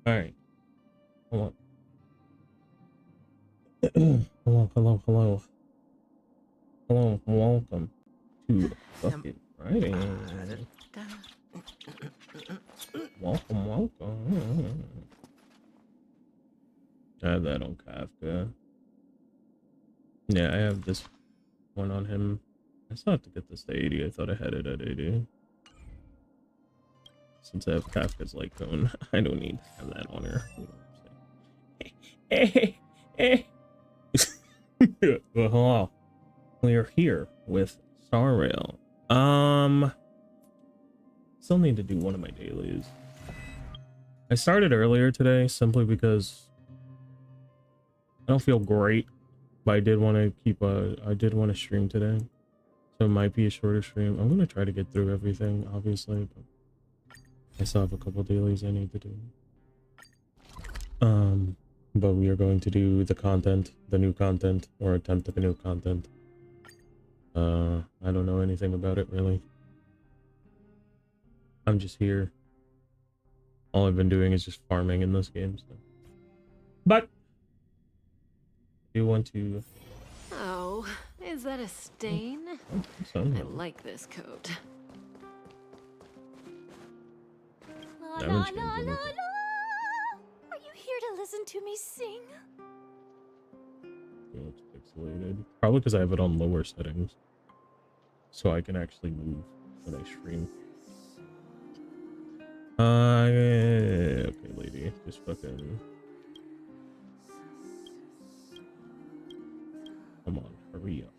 All right. Hold on. Hello. Welcome to Bucket Friday. Welcome. I have that on Kafka. Yeah, I have this one on him. I still have to get this to 80. I thought I had it at 80. Since I have Kafka's light cone, I don't need to have that on her. You know what I'm saying? Well, hello. We are here with starrail. Still need to do one of my dailies. I started earlier today simply because I don't feel great, but I did want to I did want to stream today, so it might be a shorter stream. I'm gonna try to get through everything, obviously, but I still have a couple dailies I need to do. But we are going to do the new content, or attempt at the new content. I don't know anything about it really. I'm just here. All I've been doing is just farming in this game, so. But I do want to. Oh, is that a stain? I like this coat. La, la, la, la, la. Are you here to listen to me sing? It's pixelated. Probably because I have it on lower settings, so I can actually move when I stream. Okay, lady, just fucking. Come on, hurry up.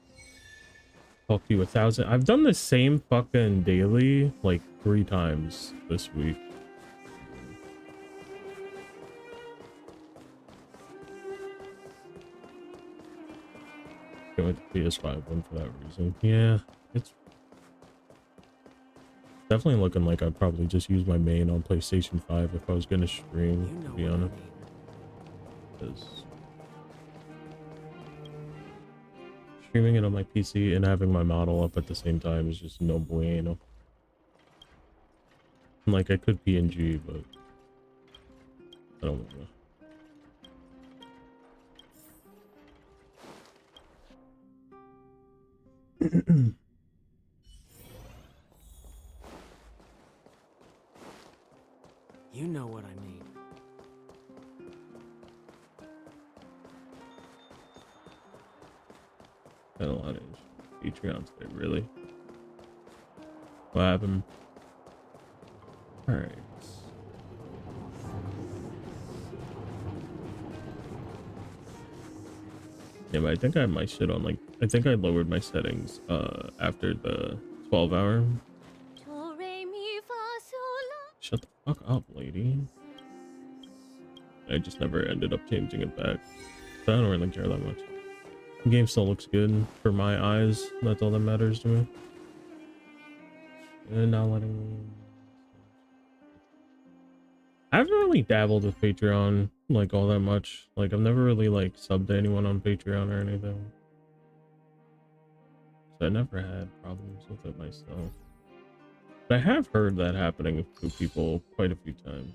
Talk to you 1,000. I've done the same fucking daily like 3 times this week. Go with the PS5 one for that reason. Yeah, it's definitely looking like I'd probably just use my main on PlayStation 5 if I was gonna stream, to be honest. Because streaming it on my PC and having my model up at the same time is just no bueno. Like, I could PNG, but I don't wanna. You know what I mean. Got a lot of Patreons today, really. What happened? Alright. Yeah, but I think I have my shit on, like, I think I lowered my settings after the 12-hour. Shut the fuck up, lady. I just never ended up changing it back. So I don't really care that much. The game still looks good for my eyes. That's all that matters to me. And not letting me. I haven't really dabbled with Patreon like all that much. Like, I've never really like subbed to anyone on Patreon or anything. So I never had problems with it myself. But I have heard that happening to people quite a few times.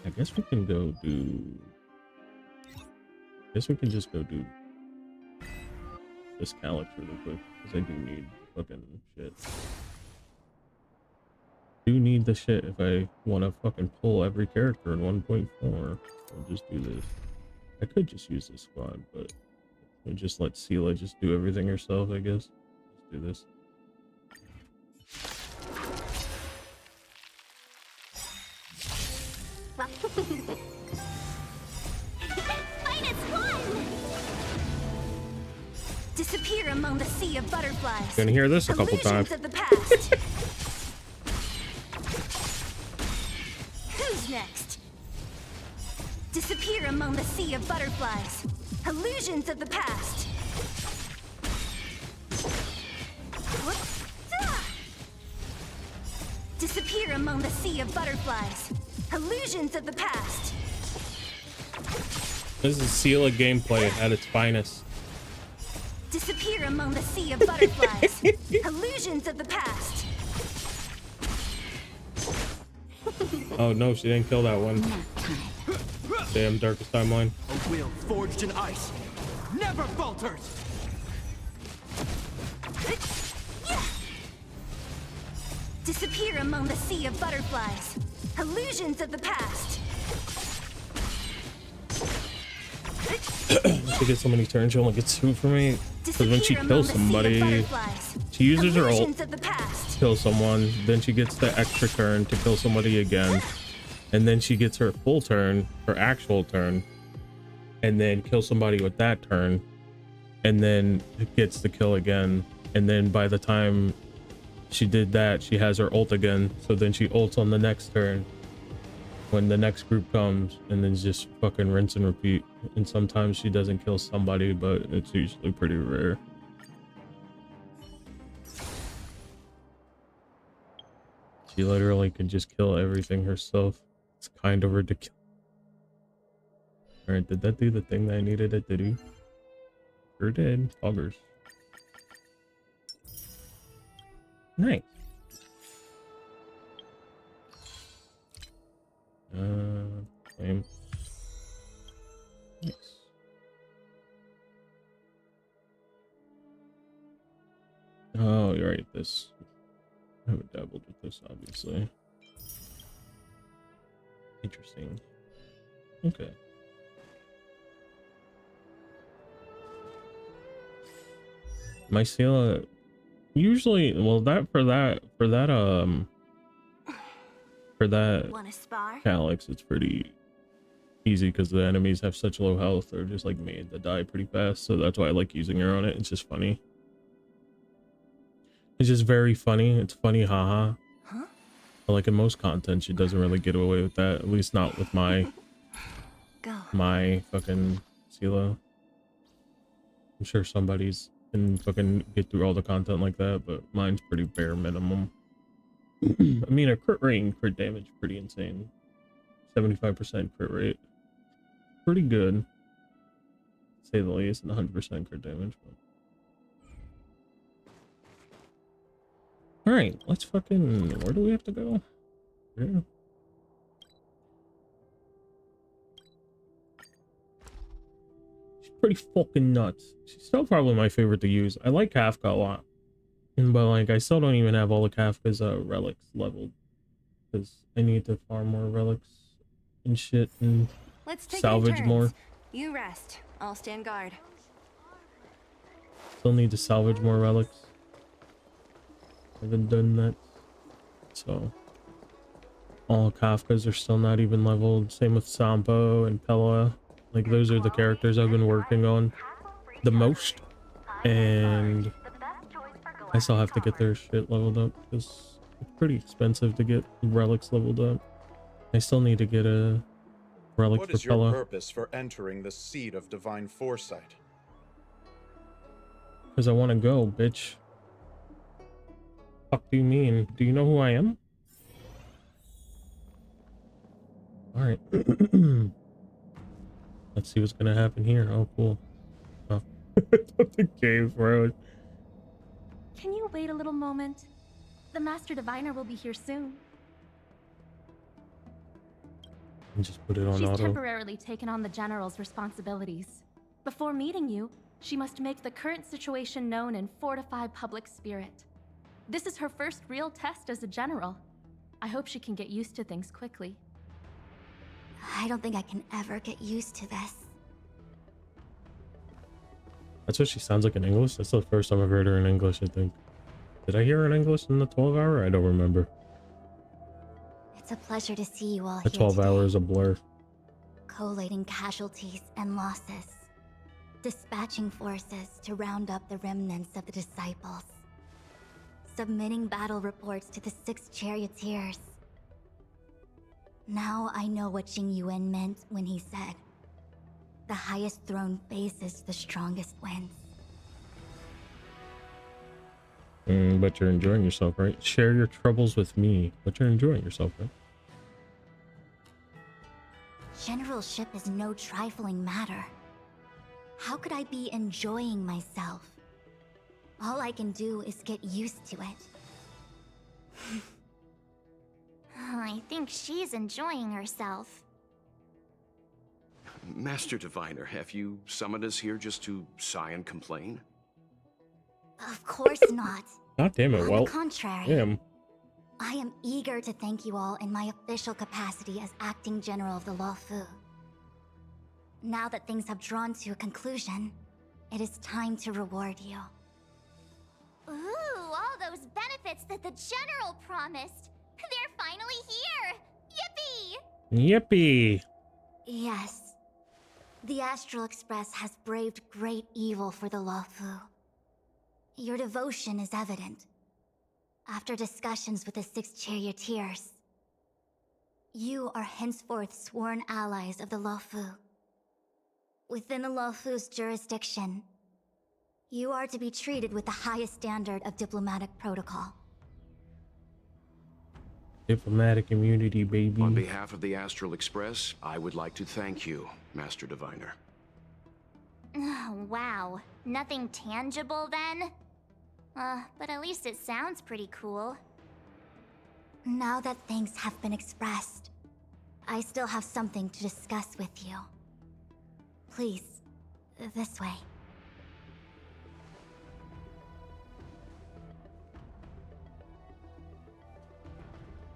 I guess we can go do. I guess we can just go do this Calyx really quick because I do need fucking shit. Do need the shit if I want to fucking pull every character in 1.4. I'll just do this. I could just use this squad, but I'll just let Sela just do everything herself, I guess. Let's do this. Minus 1! Disappear among the sea of butterflies. Gonna hear this a couple times. Of the past. Who's next? Disappear among the sea of butterflies. Illusions of the past. Disappear among the sea of butterflies. Illusions of the past. This is Sela gameplay at its finest. Disappear among the sea of butterflies. Illusions of the past. Oh no, she didn't kill that one. Damn, darkest timeline. A will forged in ice never falters. Disappear among the sea of butterflies. Illusions of the past. She gets so many turns, she only gets 2 for me. Because when she kills somebody, she uses her ult to kill someone, then she gets the extra turn to kill somebody again, and then she gets her full turn, her actual turn, and then kill somebody with that turn, and then gets the kill again. And then by the time she did that, she has her ult again, so then she ults on the next turn when the next group comes, and then just fucking rinse and repeat. And sometimes she doesn't kill somebody, but it's usually pretty rare. She literally can just kill everything herself. It's kind of ridiculous. All right, did that do the thing that I needed it to do? Sure did. Poggers. Nice. Same. Nice. Oh, you're right. This. I haven't dabbled with this, obviously. Interesting. Okay. My Sela usually, well, for that Wanna spar? Calyx, it's pretty easy because the enemies have such low health. They're just like made to die pretty fast, so that's why I like using her on it. It's just funny. It's just very funny. It's funny, haha. Huh? But like in most content, she doesn't really get away with that. At least not with my fucking Sela. I'm sure somebody's can fucking get through all the content like that, but mine's pretty bare minimum. I mean, her crit rate and crit damage pretty insane. 75% crit rate. Pretty good, to say the least, and 100% crit damage. Alright, let's fucking... Where do we have to go? Yeah. She's pretty fucking nuts. She's still probably my favorite to use. I like Kafka a lot. But like, I still don't even have all the Kafka's relics leveled. Because I need to farm more relics and shit and salvage more. You rest. I'll stand guard. Still need to salvage more relics. Haven't done that. So all Kafkas are still not even leveled. Same with Sampo and Pella. Like, those are the characters I've been working on the most. And I still have to get their shit leveled up because it's pretty expensive to get relics leveled up. I still need to get a relic What for is your Pella. purpose for entering the seat of divine foresight? Because I want to go, bitch. Fuck do you mean? Do you know who I am? Alright. Let's see what's gonna happen here. Oh, cool. Oh. The cave, bro. Can you wait a little moment? The Master Diviner will be here soon. And just put it on She's auto. temporarily taken on the General's responsibilities. Before meeting you, she must make the current situation known and fortify public spirit. This is her first real test as a General. I hope she can get used to things quickly. I don't think I can ever get used to this. That's what she sounds like in English. That's the first time I've heard her in English, I think. Did I hear her in English in the 12 hour? I don't remember. It's a pleasure to see you all The here 12 today. hour is a blur. Collating casualties and losses. Dispatching forces to round up the remnants of the disciples. Submitting battle reports to the 6 charioteers. Now I know what Jing Yuan meant when he said, "The highest throne faces the strongest wins." But you're enjoying yourself, right? Share your troubles with me. But you're enjoying yourself, right? Generalship is no trifling matter. How could I be enjoying myself? All I can do is get used to it. I think she's enjoying herself. Master Diviner, have you summoned us here just to sigh and complain? Of course not. God damn it, On well, the contrary, damn. I am eager to thank you all in my official capacity as acting general of the Luofu. Now that things have drawn to a conclusion, it is time to reward you. Ooh, all those benefits that the General promised. They're finally here! Yippee! Yippee! Yes. The Astral Express has braved great evil for the Luofu. Your devotion is evident. After discussions with the 6 charioteers, you are henceforth sworn allies of the Luofu. Within the Luofu's jurisdiction, you are to be treated with the highest standard of diplomatic protocol. Diplomatic immunity, baby. On behalf of the Astral Express, I would like to thank you, Master Diviner. Wow, nothing tangible then? But at least it sounds pretty cool. Now that things have been expressed, I still have something to discuss with you. Please, this way.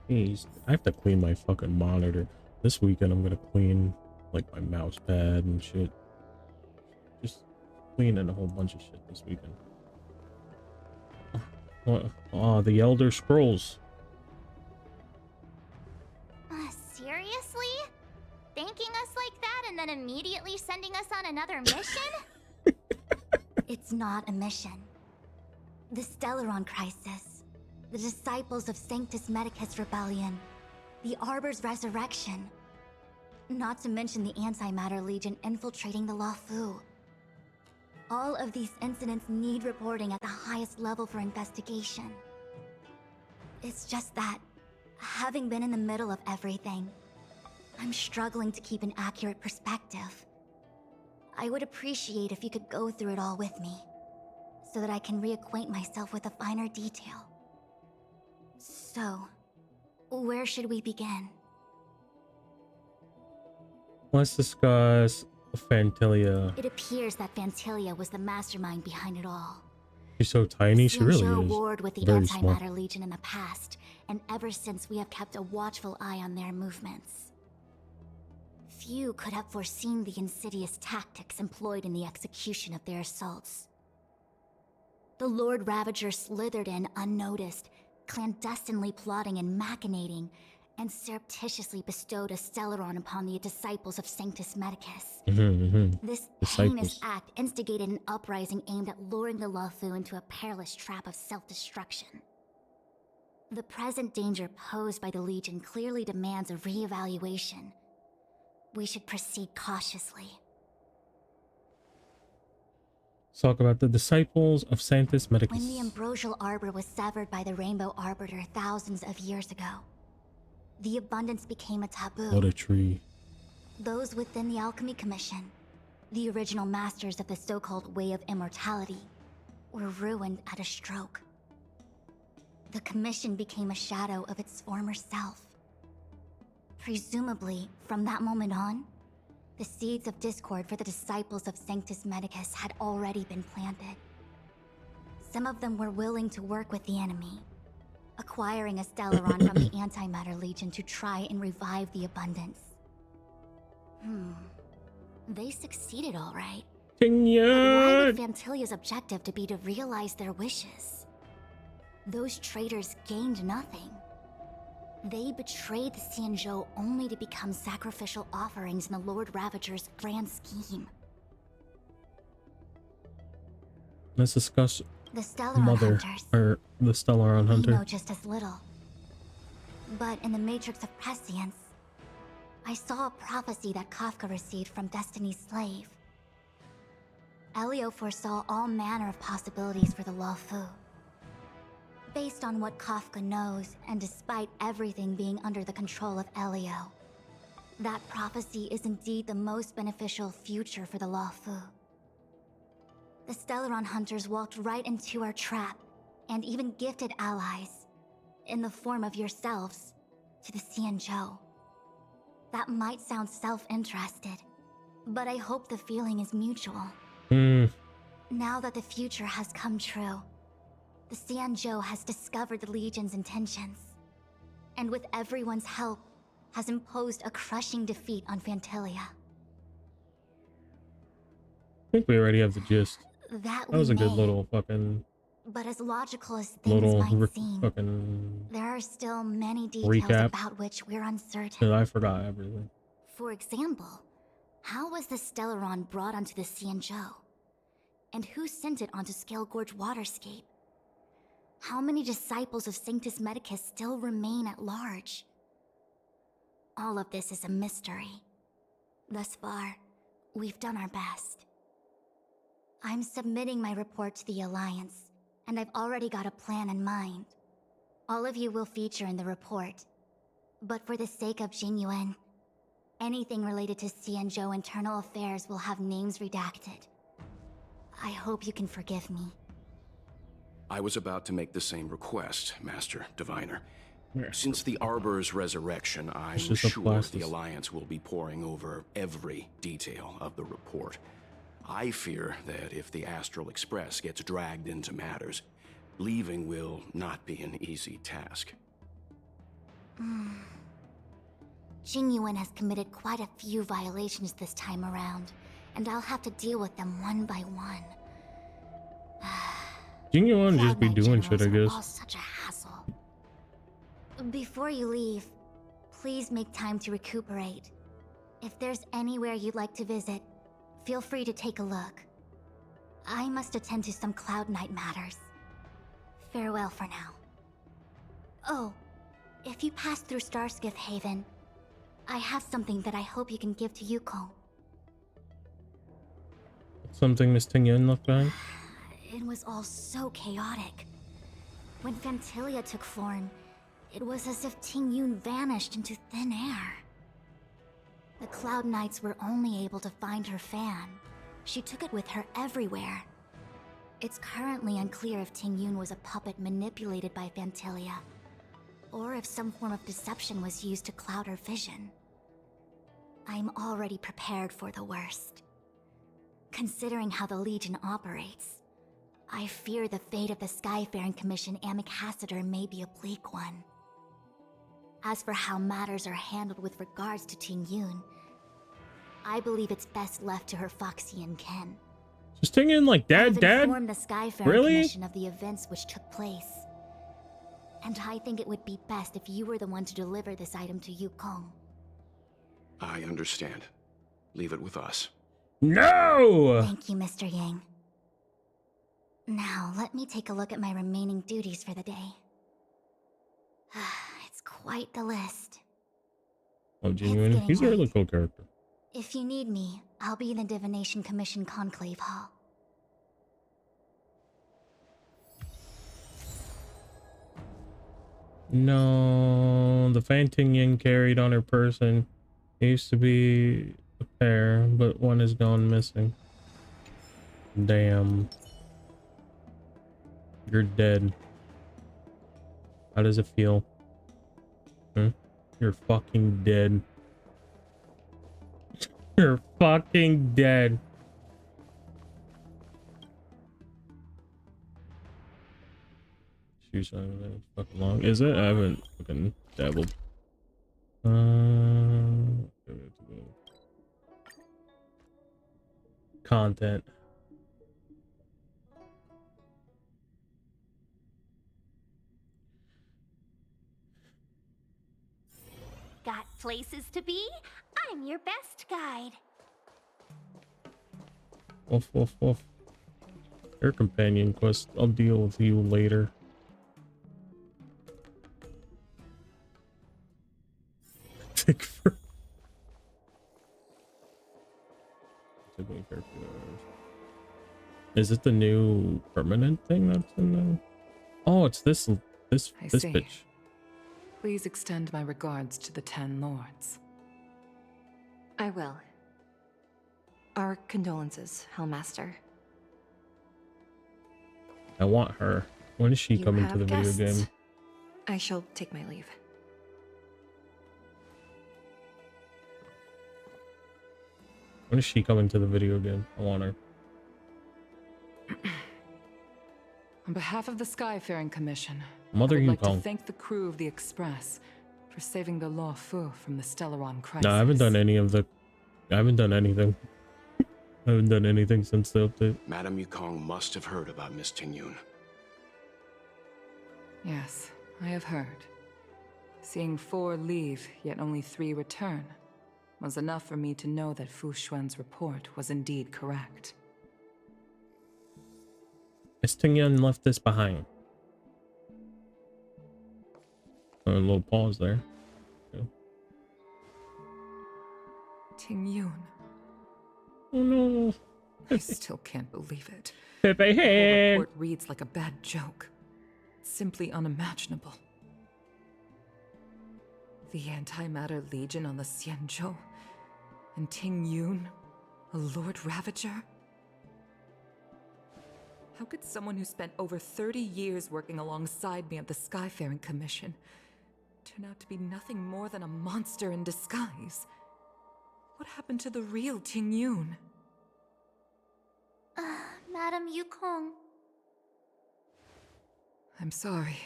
Jeez, I have to clean my fucking monitor. This weekend I'm gonna clean like my mouse pad and shit. Just cleaning a whole bunch of shit this weekend. Oh, the Elder Scrolls. Seriously? Thanking us like that and then immediately sending us on another mission? It's not a mission. The Stellaron Crisis, the Disciples of Sanctus Medicus Rebellion, the Arbor's Resurrection, not to mention the Antimatter Legion infiltrating the Luofu. All of these incidents need reporting at the highest level for investigation. It's just that, having been in the middle of everything, I'm struggling to keep an accurate perspective. I would appreciate if you could go through it all with me, so that I can reacquaint myself with a finer detail. So, where should we begin? Let's discuss Fantilia. It appears that Fantilia was the mastermind behind it all. She's so tiny, she really Xinzhou is. warred with the Very small. Antimatter Legion in the past, and ever since we have kept a watchful eye on their movements. Few could have foreseen the insidious tactics employed in the execution of their assaults. The Lord Ravager slithered in unnoticed, clandestinely plotting and machinating, and surreptitiously bestowed a Stellaron upon the disciples of Sanctus Medicus. This heinous act instigated an uprising aimed at luring the Luofu into a perilous trap of self-destruction. The present danger posed by the Legion clearly demands a re-evaluation. We should proceed cautiously. Let's talk about the Disciples of Sanctus Medicus. When the Ambrosial Arbor was severed by the Rainbow Arbiter thousands of years ago, the abundance became a taboo. What a tree. Those within the Alchemy Commission, the original masters of the so-called Way of Immortality, were ruined at a stroke. The Commission became a shadow of its former self. Presumably, from that moment on, the seeds of discord for the disciples of Sanctus Medicus had already been planted. Some of them were willing to work with the enemy, acquiring a Stellaron from the Antimatter Legion to try and revive the abundance. They succeeded all right. But why would Fantilia's objective to be to realize their wishes? Those traitors gained nothing. They betrayed the Xinzhou only to become sacrificial offerings in the Lord Ravager's grand scheme. Let's discuss The Stellaron Hunters. or the Stellaron We Hunter. know just as little. But in the Matrix of Prescience, I saw a prophecy that Kafka received from Destiny's slave. Elio foresaw all manner of possibilities for the Luofu. Based on what Kafka knows, and despite everything being under the control of Elio, that prophecy is indeed the most beneficial future for the Luofu. The Stellaron Hunters walked right into our trap, and even gifted allies, in the form of yourselves, to the Xianzhou. That might sound self-interested, but I hope the feeling is mutual. Now that the future has come true, the Xianzhou has discovered the Legion's intentions, and with everyone's help, has imposed a crushing defeat on Phantilia. I think we already have the gist. That was a good little fucking... But as logical as things might seem, fucking... there are still many details about which we're uncertain. I forgot everything. For example, how was the Stellaron brought onto the Xianzhou? And who sent it onto Scale Gorge Waterscape? How many disciples of Sanctus Medicus still remain at large? All of this is a mystery. Thus far, we've done our best. I'm submitting my report to the Alliance, and I've already got a plan in mind. All of you will feature in the report. But for the sake of Jingyuan, anything related to Xianzhou internal affairs will have names redacted. I hope you can forgive me. I was about to make the same request, Master Diviner. Since the Arbor's resurrection, I'm sure the Alliance will be poring over every detail of the report. I fear that if the Astral Express gets dragged into matters, leaving will not be an easy task. Jingyuan has committed quite a few violations this time around, and I'll have to deal with them one by one. Jingyuan just be doing shit, I guess. Such a hassle. Before you leave, please make time to recuperate. If there's anywhere you'd like to visit, feel free to take a look. I must attend to some Cloud Knight matters. Farewell for now. Oh, if you pass through Starskiff Haven, I have something that I hope you can give to Yukong. Something Miss Tingyun left behind? It was all so chaotic. When Phantilia took form, it was as if Tingyun vanished into thin air. The Cloud Knights were only able to find her fan. She took it with her everywhere. It's currently unclear if Tingyun was a puppet manipulated by Phantilia, or if some form of deception was used to cloud her vision. I'm already prepared for the worst. Considering how the Legion operates, I fear the fate of the Skyfaring Commission Ambassador may be a bleak one. As for how matters are handled with regards to Tingyun, I believe it's best left to her Foxian kin. Just Tingyun like dad? I've informed the Skyfaring Commission of the events which took place. And I think it would be best if you were the one to deliver this item to Yukong. I understand. Leave it with us. No! Thank you, Mr. Yang. Now, let me take a look at my remaining duties for the day. It's quite the list. Oh, Jingyuan, he's a really cool character. If you need me, I'll be in the Divination Commission Conclave Hall. No, the Tingyun carried on her person. It used to be a pair, but one has gone missing. Damn. You're dead. How does it feel? You're fucking dead. You're fucking dead. Shoes on fucking long. Is it? I haven't fucking dabbled. Content. Got places to be? I'm your best guide. Woof, woof, woof. Your companion quest. I'll deal with you later. Take for. Is it the new permanent thing that's in there? Oh, it's this bitch. Please extend my regards to the 10 lords. I will. Our condolences, Hellmaster. I want her. When is she coming to the video game? I shall take my leave. When is she coming to the video again? I want her. On behalf of the Skyfaring Commission, Mother I would like Yukong. to thank the crew of the Express for saving the Law Fu from the Stellaron crisis. No, I haven't done any of the... I haven't done anything. I haven't done anything since the update. Madame Yukong must have heard about Miss Tingyun. Yes, I have heard. Seeing 4 leave, yet only 3 return, was enough for me to know that Fu Xuan's report was indeed correct. Miss Tingyun left this behind. A little pause there. Yeah. Tingyun. Oh no. I still can't believe it. Pepe The whole head. report reads like a bad joke. It's simply unimaginable. The Antimatter Legion on the Xianzhou, and Tingyun, a Lord Ravager? How could someone who spent over 30 years working alongside me at the Skyfaring Commission turn out to be nothing more than a monster in disguise? What happened to the real Tingyun? Madame Yukong. I'm sorry.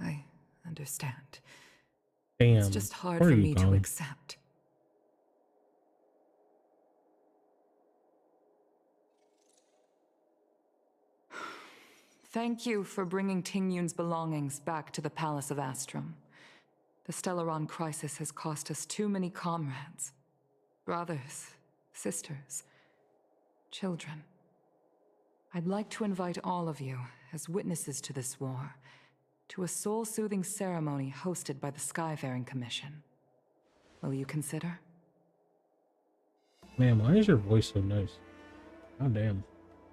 I understand. Damn. It's just hard Where for are you me to going? accept. Thank you for bringing Tingyun's belongings back to the Palace of Astrum. The Stellaron crisis has cost us too many comrades. Brothers, sisters, children. I'd like to invite all of you, as witnesses to this war, to a soul-soothing ceremony hosted by the Skyfaring Commission. Will you consider? Man, why is your voice so nice? God damn.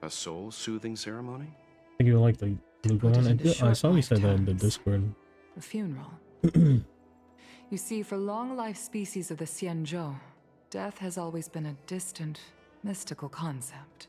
A soul-soothing ceremony? I think you like the LUCA Put it one. into I saw you short said that in the terms. Discord. A funeral. You see, for long-life species of the Xianzhou, death has always been a distant, mystical concept.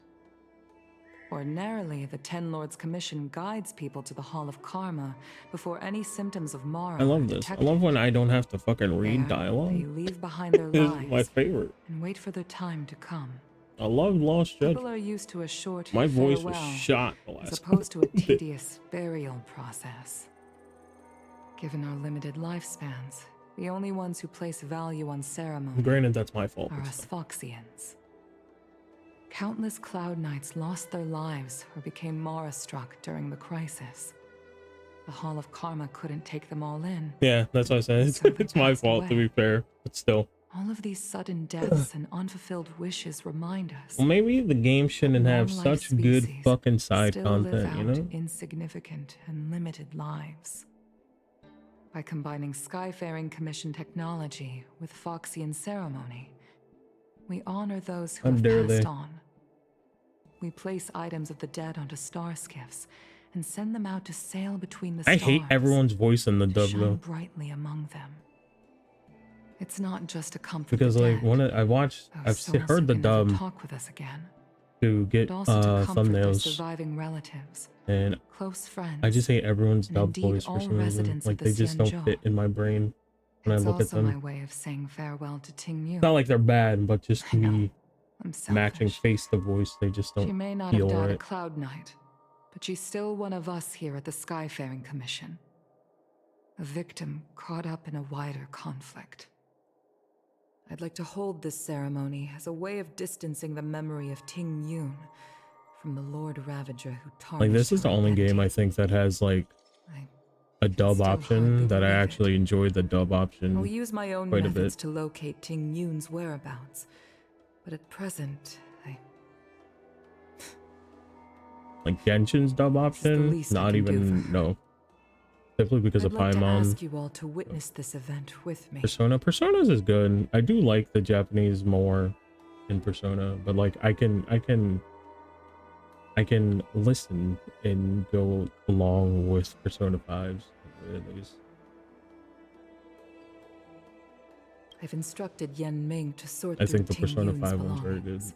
Ordinarily, the Ten Lords Commission guides people to the Hall of Karma before any symptoms of Mara I love are this. I detected. love when I don't have to fucking read There, dialogue. They leave behind their This is my lives favorite. and wait for their time to come. I love Lost People Judgment. are used to a short My voice was farewell, shot the as last opposed to a bit. tedious burial process. Given our limited lifespans, the only ones who place value on ceremony Granted, that's my fault. are but us still. Foxians. Countless Cloud Knights lost their lives or became Mara-struck during the crisis. The Hall of Karma couldn't take them all in. Yeah, that's what I said. So they It's my passed fault, to away. be fair. But still. All of these sudden deaths and unfulfilled wishes remind us Well, maybe the game shouldn't have long-life such good species fucking side still live content, you out know? insignificant and limited lives. By combining Skyfaring Commission technology with Foxian ceremony, we honor those who How have dare passed they. on. We place items of the dead onto star skiffs and send them out to sail between the I stars. hate everyone's voice in the to dub, shine though. brightly among them. It's not just a comfort Because, the like, dead, I watched... those I've souls heard who the can never dub talk with us again, to get but also to comfort their thumbnails. surviving relatives, And close friends. I just hate everyone's and dub indeed voice for all some reason. residents of Like, the they just don't Xianzhou. fit in my brain when It's I look at also my them. way of saying farewell to Tingyun. It's not like they're bad, but just I know, me I'm matching selfish. face to voice, they just She don't may not feel have died a right. Cloud Knight, but she's still one of us here at the Skyfaring Commission. A victim caught up in a wider conflict. I'd like to hold this ceremony as a way of distancing the memory of Tingyun from the Lord Ravager who tarnished Like, this is the her only game I identity. think that has, like, I a dub still option hardly that I believe it. actually enjoyed the dub I'll option. use my own quite a methods bit. to locate Tingyun's whereabouts, but at present, Like, Genshin's dub option, least I not can do even, for her. no. Simply because I'd of like to Paimon. ask you all to witness this event with me. Persona's is good. I do like the Japanese more in Persona, but like I can listen and go along with Persona 5's at least. I've instructed Yen Ming to sort I through think the Persona Tingyun's 5 one's very good. belongings.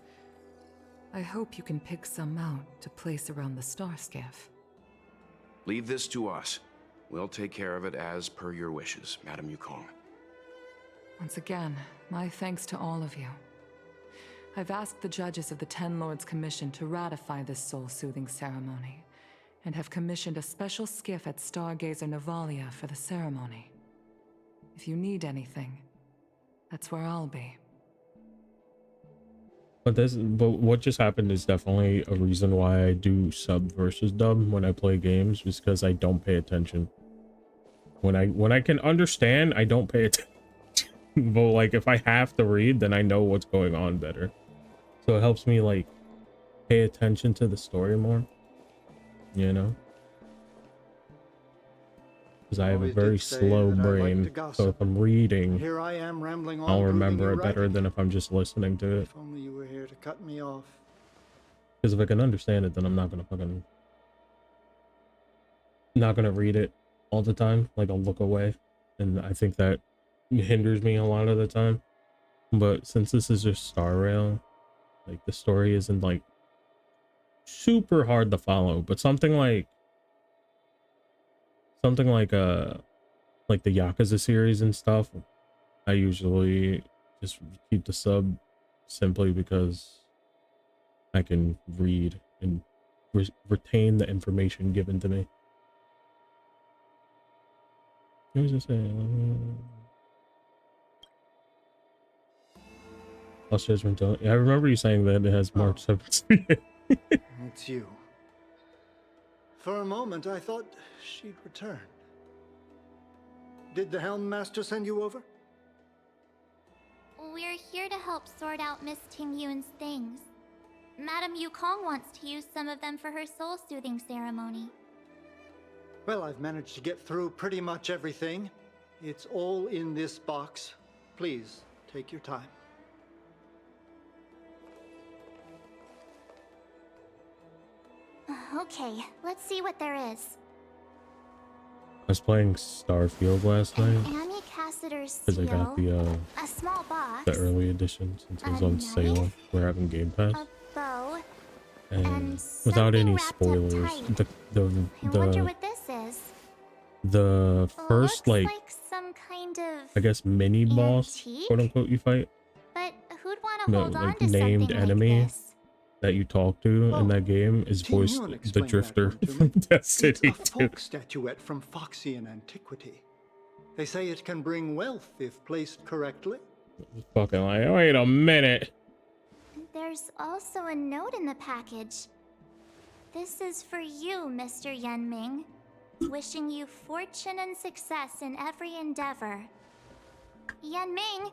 I hope you can pick some out to place around the star skiff. Leave this to us. We'll take care of it as per your wishes, Madame Yukong. Once again, my thanks to all of you. I've asked the judges of the Ten Lords Commission to ratify this soul-soothing ceremony, and have commissioned a special skiff at Stargazer Navalia for the ceremony. If you need anything, that's where I'll be. But what just happened is definitely a reason why I do sub versus dub when I play games, is because I don't pay attention. When I can understand, I don't pay attention. But like if I have to read, then I know what's going on better. So it helps me like pay attention to the story more, you know? Because I have a very slow brain, so if I'm reading, here I am rambling on, I'll remember it right. better than if I'm just listening to it. If only you were here to cut me off. Because if I can understand it, then I'm not gonna read it all the time. Like I'll look away, and I think that hinders me a lot of the time. But since this is just starrail, like the story isn't like super hard to follow, but something like the Yakuza series and stuff, I usually just keep the sub simply because I can read and retain the information given to me. What was I saying? Lost Judgment. Yeah, I remember you saying that it has March 7th. It's you. For a moment, I thought she'd returned. Did the Helm Master send you over? We're here to help sort out Miss Tingyun's things. Madame Yukong wants to use some of them for her soul-soothing ceremony. Well, I've managed to get through pretty much everything. It's all in this box. Please, take your time. Okay, let's see what there is. I was playing Starfield last night Amy Cassider's because I got seal, a small box, the early edition since it was on sale. We're having Game Pass. A bow, and without any spoilers, I wonder what this is. the first like some kind of I guess mini boss, quote unquote, you fight. But who'd want to hold on like to named something enemy like this? that you talk to in that game is voiced the Drifter from Destiny 2. It's a folk statuette from Foxian antiquity. They say it can bring wealth if placed correctly. Fucking like, wait a minute. There's also a note in the package. This is for you, Mr. Yenming. Wishing you fortune and success in every endeavor. Yenming,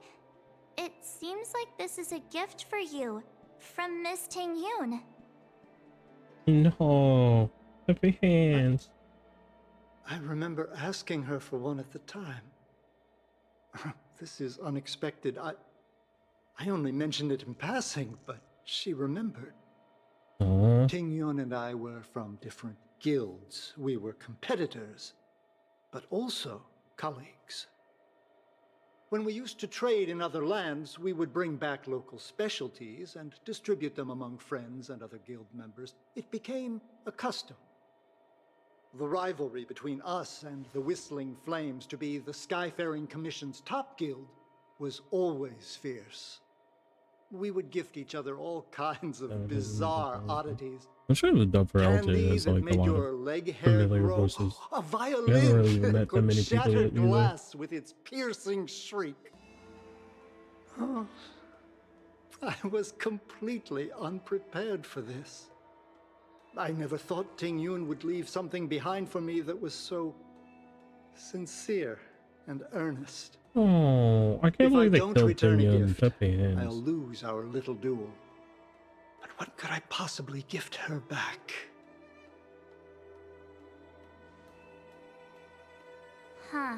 it seems like this is a gift for you. From Miss Tingyun. No, happy hands. I remember asking her for one at the time. This is unexpected. I only mentioned it in passing, but she remembered. Tingyun and I were from different guilds. We were competitors, but also colleagues. When we used to trade in other lands, we would bring back local specialties and distribute them among friends and other guild members. It became a custom. The rivalry between us and the Whistling Flames to be the Skyfaring Commission's top guild was always fierce. We would gift each other all kinds of bizarre oddities. I'm sure the dub for LJ Candy has that like a made lot your of leg hair familiar grow. voices. A We haven't violin really even that met that could many people shatter yet either. glass with its piercing shriek. Oh, I was completely unprepared for this. I never thought Tingyun would leave something behind for me that was so sincere and earnest. Oh, I can't believe they killed Tingyun. Happy I'll hands. lose our little duel. But what could I possibly gift her back? Huh.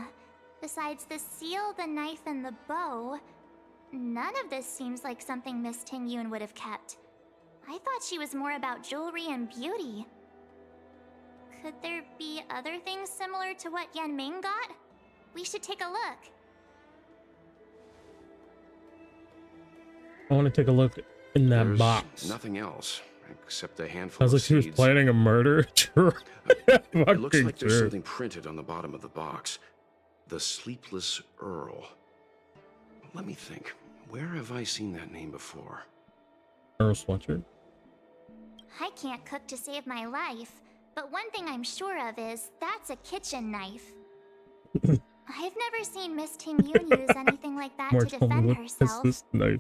Besides the seal, the knife, and the bow, none of this seems like something Miss Tingyun would have kept. I thought she was more about jewelry and beauty. Could there be other things similar to what Yenming got? We should take a look. I want to take a look in that There's box. nothing else except a handful Sounds of like she was seeds. planning a murder. True. It looks Fucking like there's true. something printed on the bottom of the box. The Sleepless Earl. Let me think. Where have I seen that name before? Earl sweatshirt. I can't cook to save my life, but one thing I'm sure of is that's a kitchen knife. I've never seen Miss Ting-Yun use anything like that More to defend herself. This knife.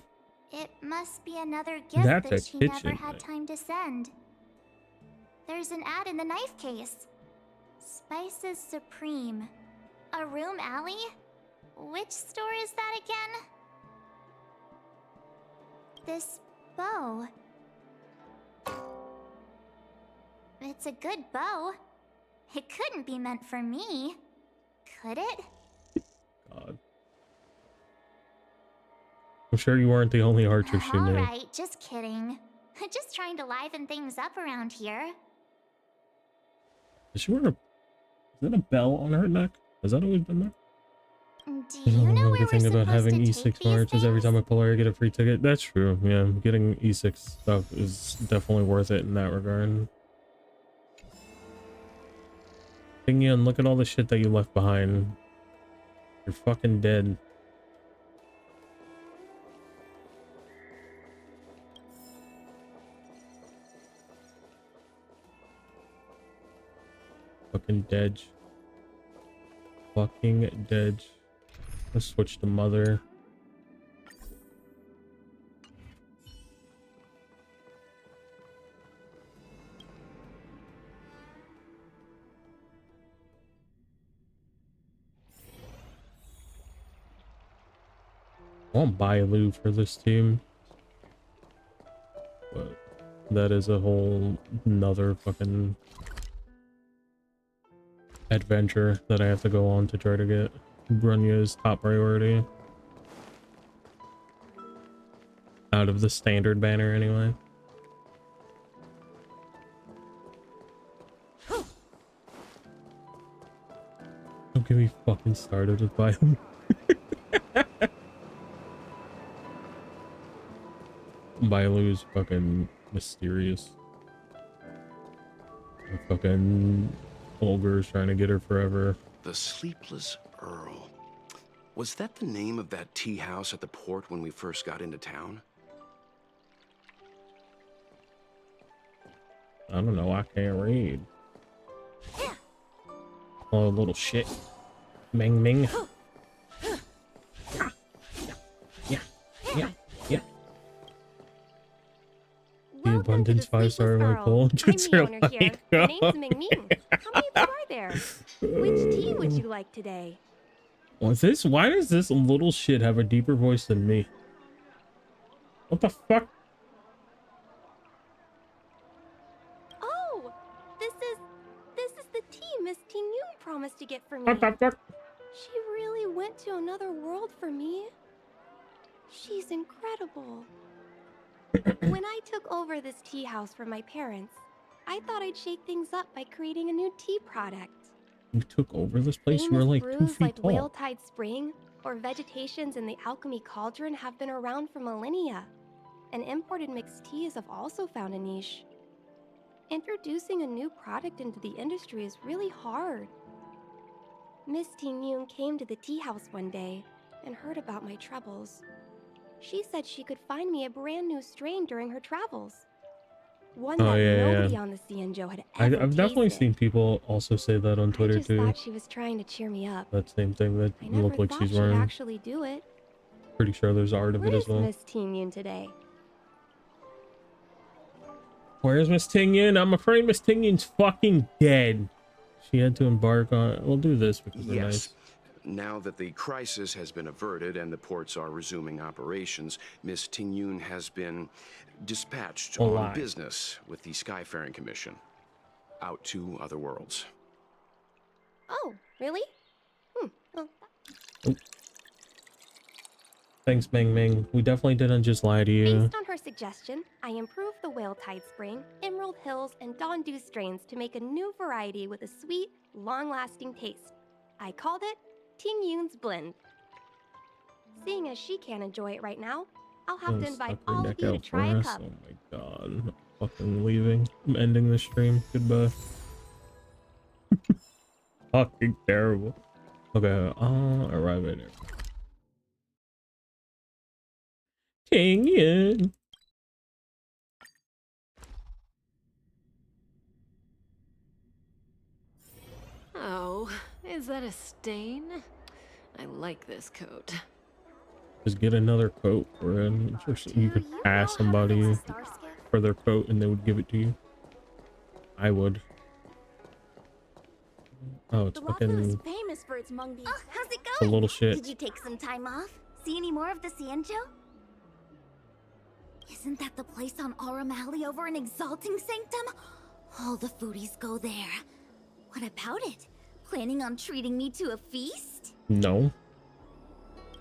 It must be another gift That's that a she kitchen never had knife. time to send. There's an ad in the knife case. Spices Supreme. A room alley? Which store is that again? This bow. It's a good bow. It couldn't be meant for me, could it? God. I'm sure you weren't the only archer she knew. Alright, just kidding. Just trying to liven things up around here. Does she wear a... Is that a bell on her neck? Has that always been there? Do you know where we're thing about supposed having to E6 take these marches every things? time I pull her, I get a free ticket. That's true. Yeah, getting E6 stuff is definitely worth it in that regard. Ting-Yun, look at all the shit that you left behind. You're fucking dead. Fucking dead. Fucking dead. Let's switch to mother. I want Bailu for this team, but that is a whole nother fucking adventure that I have to go on to try to get Brunya's top priority. Out of the standard banner anyway. Don't get me fucking started with Bailu. Bailu is fucking mysterious. The fucking ogre's trying to get her forever. The Sleepless Earl. Was that the name of that tea house at the port when we first got into town? I don't know, I can't read. Oh, little shit. Ming Ming. Yeah. The abundance 5-star my pull. I'm the owner here. My name's Ming Ming. How many of you are there? Which tea would you like today? What's this? Why does this little shit have a deeper voice than me? What the fuck? Oh, this is the tea Miss Ting-Yun promised to get for me. What the fuck? She really went to another world for me. She's incredible. When I took over this tea house from my parents, I thought I'd shake things up by creating a new tea product. You took over this place? You were Famous like 2 brews feet like tall. Whale Tide Spring or Vegetations in the Alchemy Cauldron have been around for millennia, and imported mixed teas have also found a niche. Introducing a new product into the industry is really hard. Miss Ting-Yun came to the tea house one day and heard about my troubles. She said she could find me a brand new strain during her travels. One that nobody on the Xianzhou had ever I've definitely tasted. seen people also say that on Twitter I just too. thought she was trying to cheer me up. That same thing that I never looked like thought she's she'd wearing. actually do it. Pretty sure there's art of it Where as is well. Miss Ting-Yun today? Where's Miss Ting-Yun? I'm afraid Miss Ting-Yun's fucking dead. She had to embark on... We'll do this because we're nice. Now that the crisis has been averted and the ports are resuming operations, Miss Ting-Yun has been dispatched on business with the Skyfaring Commission. Out to other worlds. Oh, really? Well, Thanks, Ming Ming. We definitely didn't just lie to you. based on her suggestion, I improved the Whale Tide Spring, Emerald Hills, and Dawn Dew strains to make a new variety with a sweet, long-lasting taste. I called it Ting-Yun's Blend. Seeing as she can't enjoy it right now, I'll have to invite all of you to try a cup. Oh my god. I'm fucking leaving. I'm ending the stream. Goodbye. Fucking terrible. Okay, I'll arrive at it. Ting-Yun. Oh, is that a stain? I like this coat. Just get another coat, or you could ask somebody for their coat and they would give it to you. I would. Oh, it's fucking famous for its mung beef. Oh, how's it a going? little shit. Did you take some time off? See any more of the Cienjo? Isn't that the place on Aurum Alley over in Exalting Sanctum? All the foodies go there. What about it? Planning on treating me to a feast? No.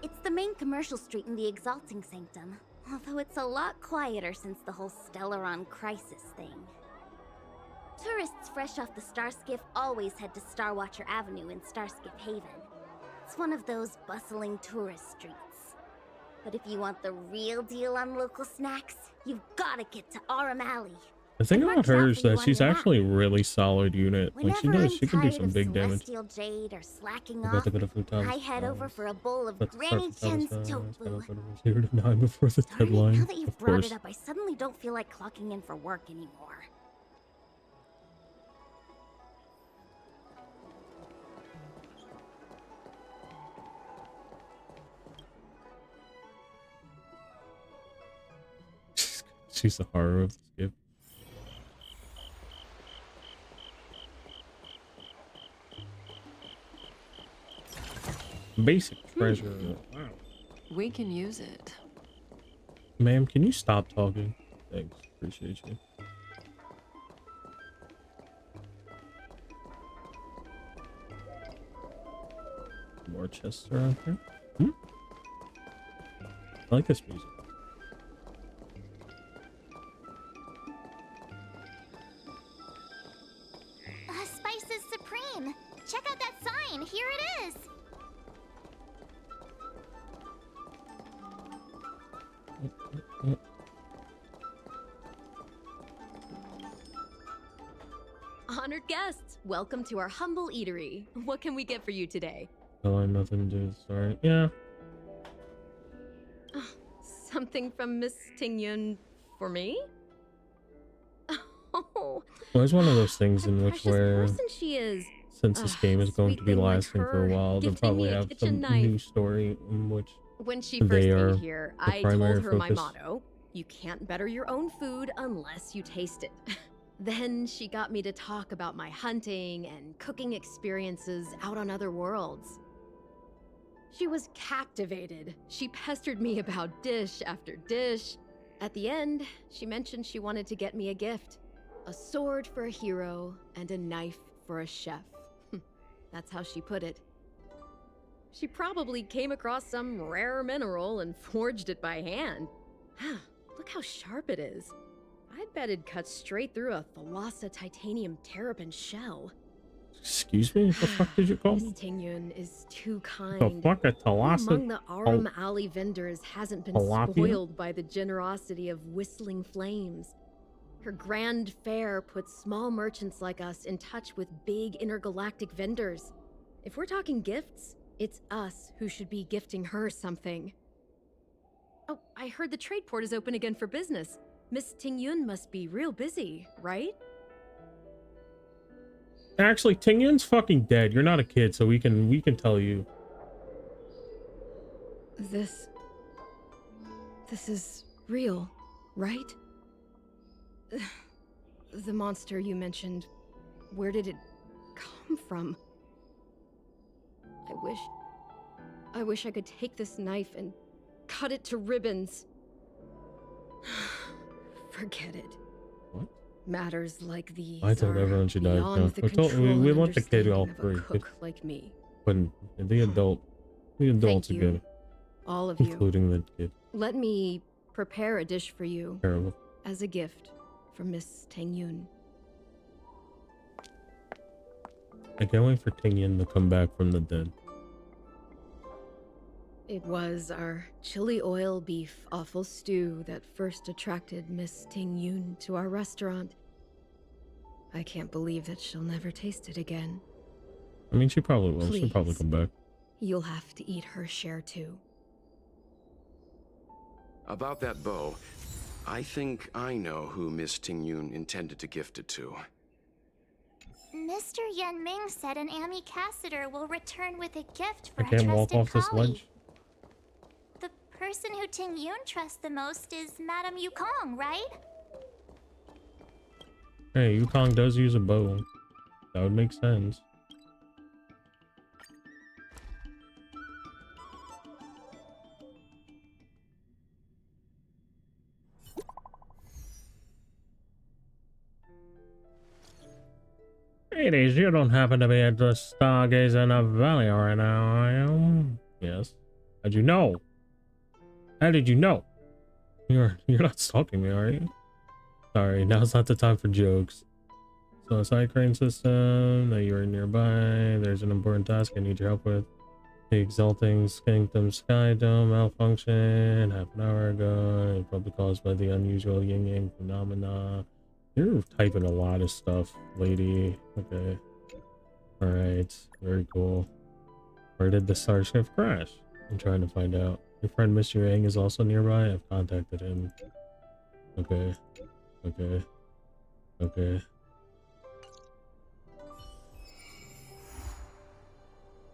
It's the main commercial street in the Exalting Sanctum, although it's a lot quieter since the whole Stellaron crisis thing. Tourists fresh off the Starskiff always head to Starwatcher Avenue in Starskiff Haven. It's one of those bustling tourist streets. But if you want the real deal on local snacks, you've gotta get to Aurum Alley. The thing about her is that she's actually a really solid unit. Like she can do some big damage. Jade or slacking off, I head over for a bowl of Granny Chen's tofu. 0 to 9 before the deadline. Now that you've brought it up, I suddenly don't feel like clocking in for work anymore. She's the horror of the skip. Basic treasure. Wow. We can use it. Ma'am, can you stop talking? Thanks. Appreciate you. More chests around here. I like this music. Spices Supreme. Check out that sign. Here it is. Honored guests, welcome to our humble eatery. What can we get for you today? Oh, nothing to do. Sorry. Yeah. Something from Miss Tingyun for me? Oh, Well, it's one of those things in which where, she is. since this game is going to be lasting for a while, they'll probably have some new story in which when she first they are ate here, the I primary told her my focus. motto: you can't better your own food unless you taste it. Then she got me to talk about my hunting and cooking experiences out on other worlds. She was captivated. She pestered me about dish after dish. At the end, she mentioned she wanted to get me a gift. A sword for a hero and a knife for a chef. That's how she put it. She probably came across some rare mineral and forged it by hand. Look how sharp it is. I bet it'd cut straight through a Thalassa titanium terrapin shell. Excuse me? What the fuck did you call me? Miss Tingyun is too kind. The fuck, a Thalassa? Who among the Aurum Alley vendors hasn't been Tilapia? spoiled by the generosity of whistling flames? Her grand fare puts small merchants like us in touch with big intergalactic vendors. If we're talking gifts, it's us who should be gifting her something. Oh, I heard the trade port is open again for business. Miss Tingyun must be real busy, right? Actually, Tingyun's fucking dead. You're not a kid, so we can tell you. This is real, right? The monster you mentioned, where did it come from? I wish I could take this knife and cut it to ribbons. Forget it. What? Matters like these. I thought everyone should die. No. We want the kid all free. Like me. But the adults are good. All of you. Including the kid. Let me prepare a dish for you. Terrible. As a gift from Miss Tingyun. I can't wait for Tingyun to come back from the dead. It was our chili oil beef offal stew that first attracted Miss Tingyun to our restaurant. I can't believe that she'll never taste it again. I mean, she probably will. Please. She'll probably come back. You'll have to eat her share too. About that bow, I think I know who Miss Tingyun intended to gift it to. Mr. Yanming said an ambassador will return with a gift for I can't a walk trusted off this colleague. ledge. The person who Ting Yun trusts the most is Madame Yukong, right? Hey, Yukong does use a bow. That would make sense. Ladies, you don't happen to be at the Stargazing Valley right now, are you? Yes. How'd you know? How did you know? You're not stalking me, are you? Sorry, now's not the time for jokes. So a side crane system that you're nearby. There's an important task I need your help with. The Exalting Kingdom Sky Dome malfunction half an hour ago. Probably caused by the unusual yin-yang phenomena. You're typing a lot of stuff, lady. Okay. Alright. Very cool. Where did the starship crash? I'm trying to find out. Your friend Mr. Yang is also nearby. I've contacted him. Okay. Okay. Okay.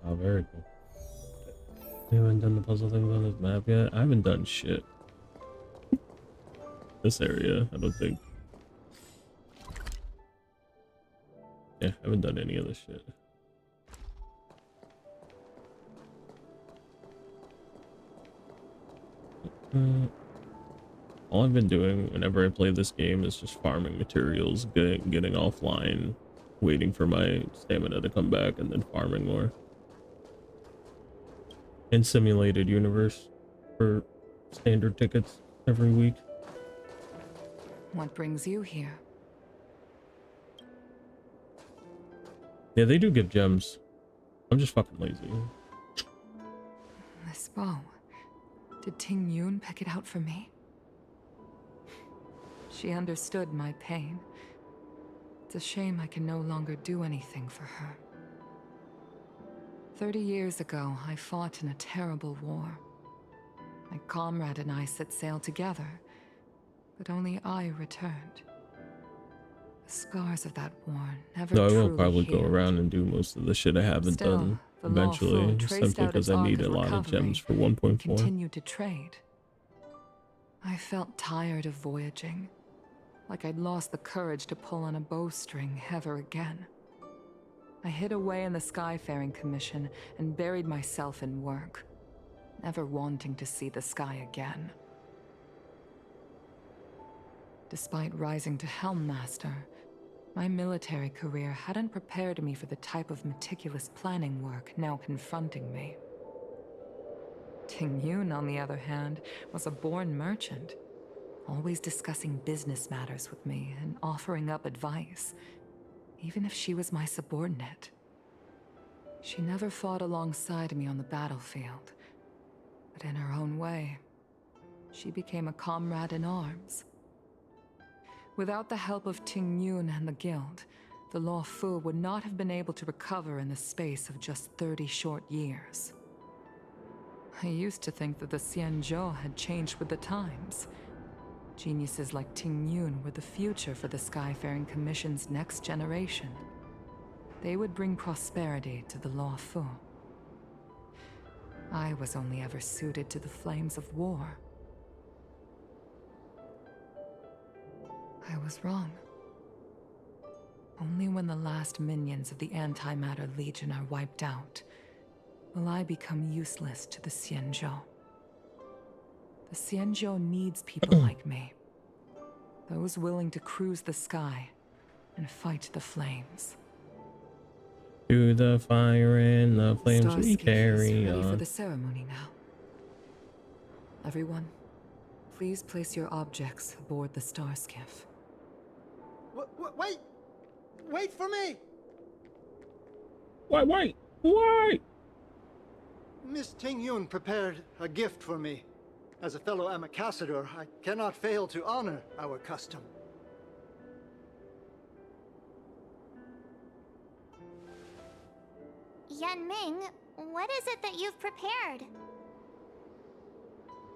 Oh, very cool. You haven't done the puzzle things on this map yet? I haven't done shit. This area, I don't think. Yeah, I haven't done any of this shit. All I've been doing whenever I play this game is just farming materials, getting offline, waiting for my stamina to come back, and then farming more. In simulated universe for standard tickets every week. What brings you here? Yeah, they do give gems. I'm just fucking lazy. This bow. Did Ting Yun pick it out for me? She understood my pain. It's a shame I can no longer do anything for her. 30 years ago, I fought in a terrible war. My comrade and I set sail together, but only I returned. The scars of that war never No, I truly will probably healed. go around and do most of the shit I haven't Still, done the law eventually, full traced simply out because its I arc need a of lot of recovery gems for and 1.4. continued to trade. I felt tired of voyaging, like I'd lost the courage to pull on a bowstring ever again. I hid away in the Skyfaring Commission and buried myself in work, never wanting to see the sky again. Despite rising to Helm Master, my military career hadn't prepared me for the type of meticulous planning work now confronting me. Ting Yun, on the other hand, was a born merchant, always discussing business matters with me and offering up advice, even if she was my subordinate. She never fought alongside me on the battlefield, but in her own way, she became a comrade in arms. Without the help of Ting Yun and the Guild, the Law Fu would not have been able to recover in the space of just 30 short years. I used to think that the Xianzhou had changed with the times. Geniuses like Ting Yun were the future for the Skyfaring Commission's next generation. They would bring prosperity to the Law Fu. I was only ever suited to the flames of war. I was wrong. Only when the last minions of the Antimatter Legion are wiped out will I become useless to the Xianzhou. The Xianzhou needs people like me. Those willing to cruise the sky and fight the flames. To the fire and the flames we Starskiff carry is ready for on. the ceremony now. Everyone, please place your objects aboard the Starskiff. Wait! Wait for me! Wait! Miss Ting Yun prepared a gift for me. As a fellow ambassador, I cannot fail to honor our custom. Yanming, what is it that you've prepared?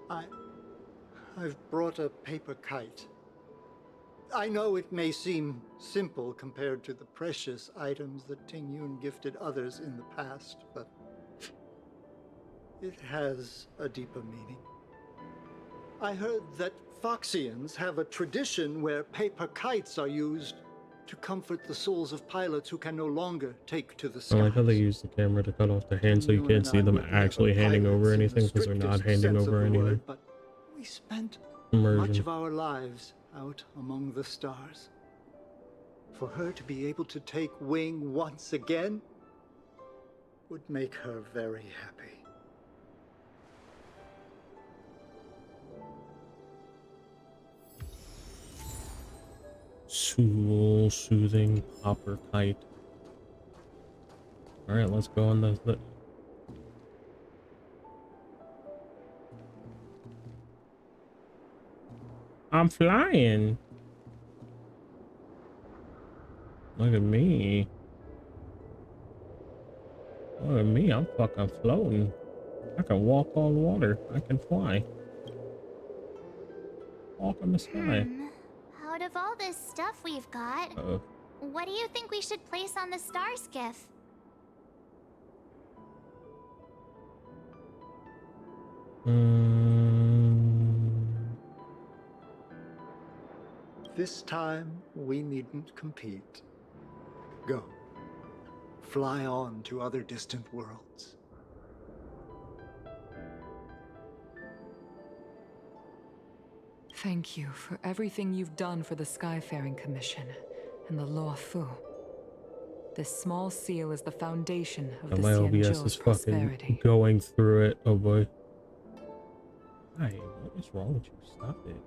I've brought a paper kite. I know it may seem simple compared to the precious items that Ting Yun gifted others in the past, but it has a deeper meaning. I heard that Foxians have a tradition where paper kites are used to comfort the souls of pilots who can no longer take to the skies. I like how they use the camera to cut off their hands so you can't see them actually handing over anything because they're not handing over anything. But we spent Immersion. much of our lives out among the stars. For her to be able to take wing once again would make her very happy. Soul soothing popper kite. Alright, let's go on the I'm flying. Look at me. Look at me, I'm fucking floating. I can walk on water. I can fly. Walk in the sky. Out of all this stuff we've got, what do you think we should place on the star skiff? This time, we needn't compete. Go. Fly on to other distant worlds. Thank you for everything you've done for the Skyfaring Commission and the Law Fu. This small seal is the foundation of the my OBS is fucking going through it. Oh boy. Hi, what is wrong with you? Stop it.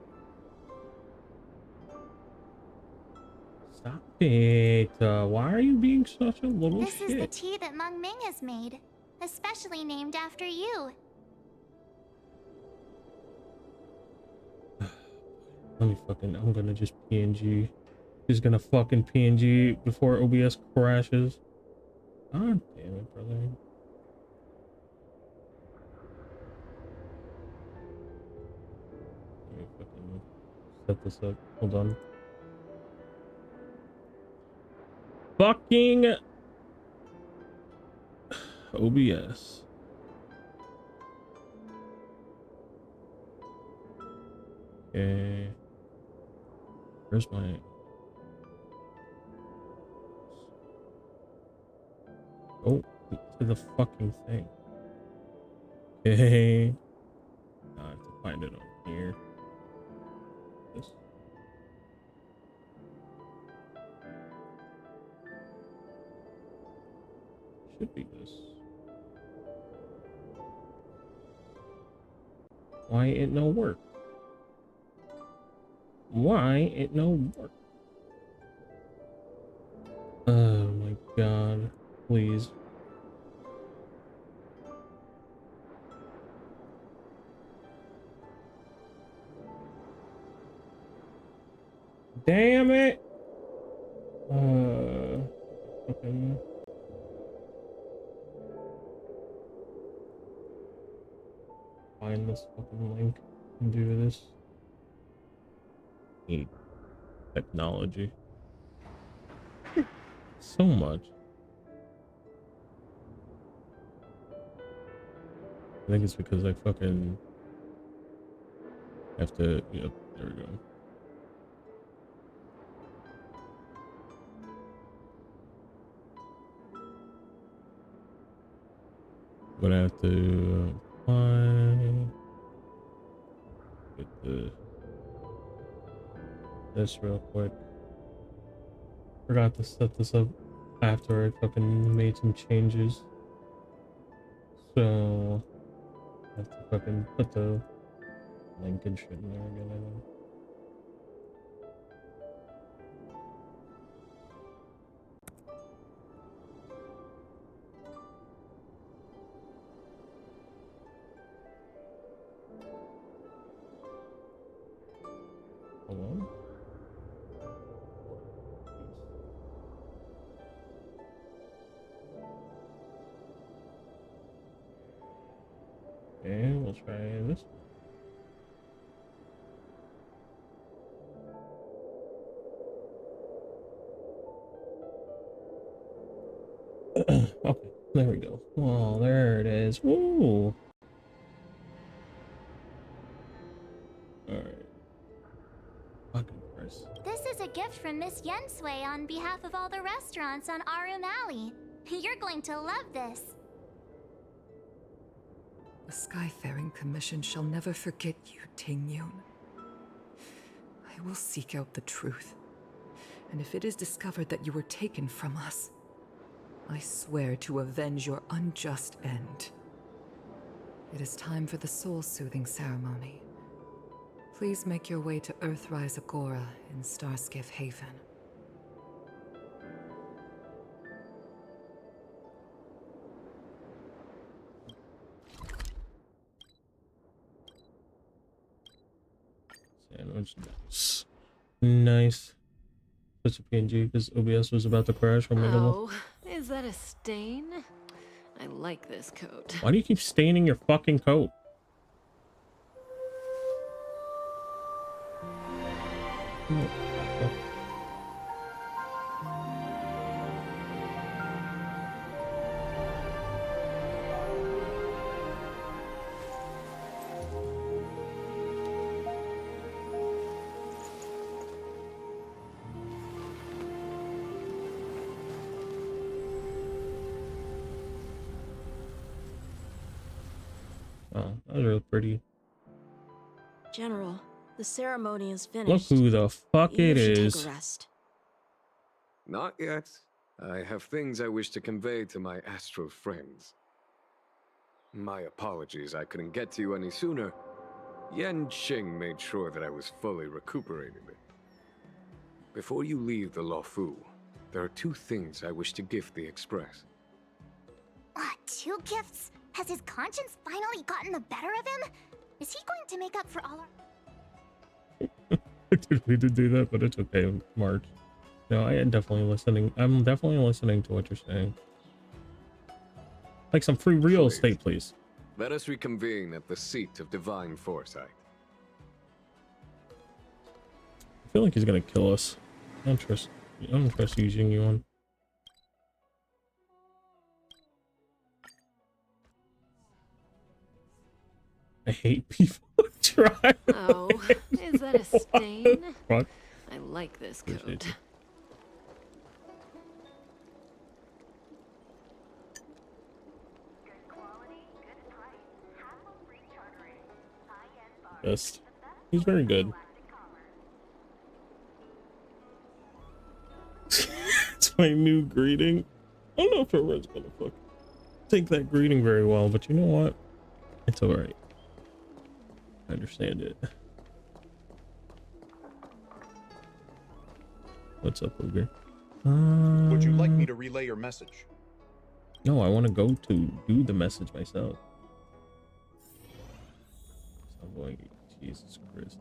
Stop it. Why are you being such a little shit? This is the tea that Meng Ming has made, especially named after you. Let me fucking, I'm gonna just PNG. He's gonna fucking PNG before OBS crashes. God damn it, brother. Let me fucking set this up. Hold on. Fucking OBS. Okay. Where's my... Oh, to the fucking thing. Okay. I have to find it on here. This. Should be this. Why it no work? Why it no work? Oh my god. Please. Damn it. Okay. Find this fucking link and do this. Need technology. So much. I think it's because I fucking have to, yep, there we go. I'm gonna have to apply, get this real quick. Forgot to set this up after I fucking made some changes. So I have to fucking put the link and shit in there again, I think. Hold on. Okay, we'll try this. Okay, there we go. Oh, there it is. Woo! Alright. Fucking Christ. This is a gift from Miss Yensui on behalf of all the restaurants on Arum Alley. You're going to love this. The Skyfaring Commission shall never forget you, Tingyun. I will seek out the truth. And if it is discovered that you were taken from us, I swear to avenge your unjust end. It is time for the soul-soothing ceremony. Please make your way to Earthrise Agora in Starskiff Haven. Sandwich. Nice. Such a PNG because OBS was about to crash from Oh, is that a stain? I like this coat. Why do you keep staining your fucking coat? Oh, that was really pretty. General, the ceremony is finished. Look who the fuck You it should is. Take a rest. Not yet. I have things I wish to convey to my astral friends. My apologies I couldn't get to you any sooner. Yen Qing made sure that I was fully recuperated. Before you leave the Luofu, there are two things I wish to gift the Express. Two gifts? Has his conscience finally gotten the better of him? Is he going to make up for all our... I didn't mean to do that, but it's okay, March. No, I am definitely listening. I'm definitely listening to what you're saying. Like some free real estate, please. Let us reconvene at the seat of divine foresight. I feel like he's gonna kill us. I don't trust using you on. I hate people who try. Oh, is that a stain? What? I like this coat. Best. He's very good. It's my new greeting. I don't know if everyone's gonna take that greeting very well, but you know what? It's alright. I understand it. What's up, Ogre? Would you like me to relay your message? No, I want to go to do the message myself. So I'm going. Jesus Christ.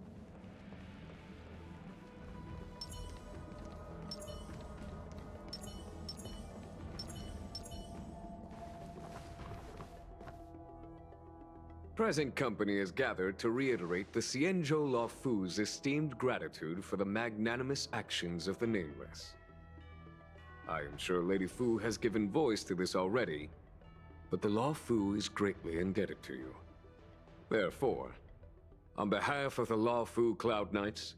Present company is gathered to reiterate the Xianzhou Luofu's esteemed gratitude for the magnanimous actions of the Nameless. I am sure Lady Fu has given voice to this already, but the Luofu is greatly indebted to you. Therefore, on behalf of the Luofu Cloud Knights,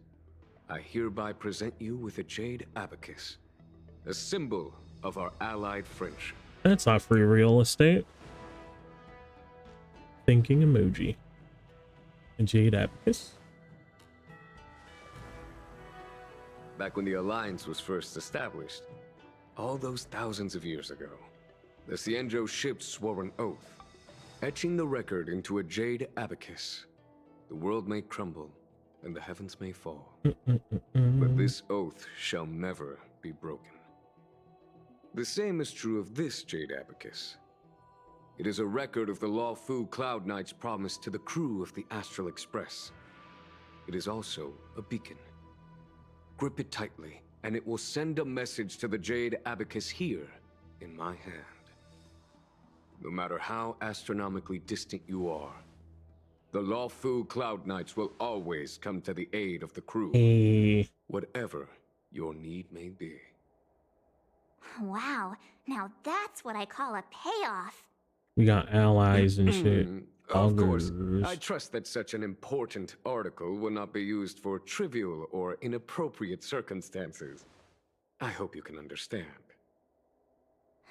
I hereby present you with a jade abacus, a symbol of our allied friendship. That's not free real estate. Thinking emoji. A jade abacus. Back when the Alliance was first established, all those thousands of years ago, the Xianzhou ships swore an oath, etching the record into a jade abacus. The world may crumble, and the heavens may fall, but this oath shall never be broken. The same is true of this jade abacus. It is a record of the Luofu Cloud Knight's promise to the crew of the Astral Express. It is also a beacon. Grip it tightly, and it will send a message to the jade abacus here in my hand. No matter how astronomically distant you are, the Luofu Cloud Knights will always come to the aid of the crew, whatever your need may be. Wow, now that's what I call a payoff. We got allies and shit. Of course, Augurs. I trust that such an important article will not be used for trivial or inappropriate circumstances. I hope you can understand.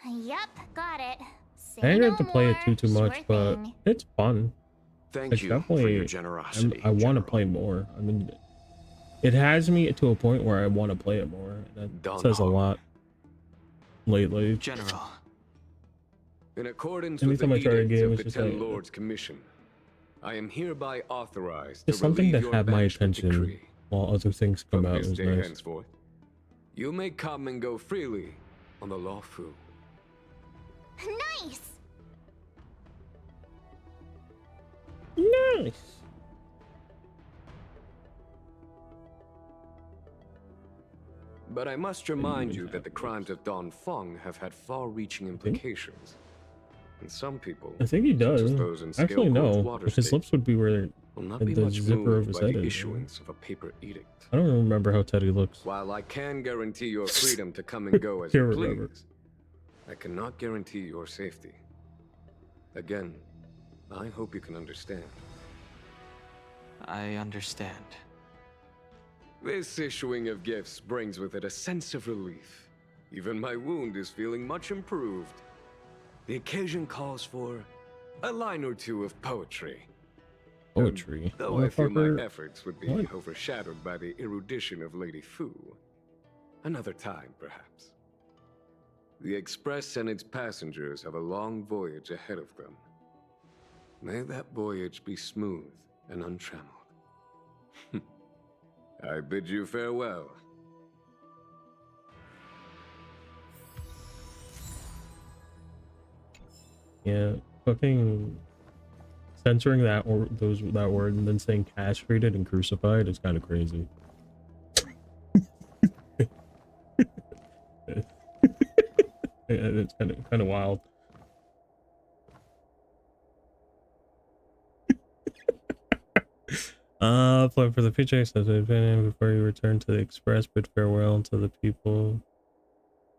Yep, got it. I didn't have to play it too much, but it's fun. Thank It's you definitely, for your generosity. I want to play more. I mean, it has me to a point where I want to play it more. That says a lot lately. General. In accordance Anytime with I the try a edicts game, of it's the just Ten like Lords Commission, I am hereby authorized it's to something relieve to your have my banishment attention decree. while other things come From out. this Is day nice. henceforth, you may come and go freely on the lawful. Nice! Nice. But I must remind you that the crimes of Don Feng have had far-reaching implications. And some people, I think he such as does. those in Actually, Scale Gorge no. Water His State, lips would be where will not the be much zipper of moved his by head the is. issuance of a paper edict. I don't remember how Teddy looks. While I can guarantee your freedom to come and go as Can't you remember. please, I cannot guarantee your safety. Again, I hope you can understand. I understand. This issuing of gifts brings with it a sense of relief. Even my wound is feeling much improved. The occasion calls for a line or two of poetry. Poetry. Though I feel Motherfucker. my efforts would be What? overshadowed by the erudition of Lady Fu. Another time, perhaps. The Express and its passengers have a long voyage ahead of them. May that voyage be smooth and untrammeled. I bid you farewell. Yeah, fucking censoring that or that word and then saying castrated and crucified is kind of crazy. It's kind of wild. Plan for the future. Says before you return to the Express, bid farewell to the people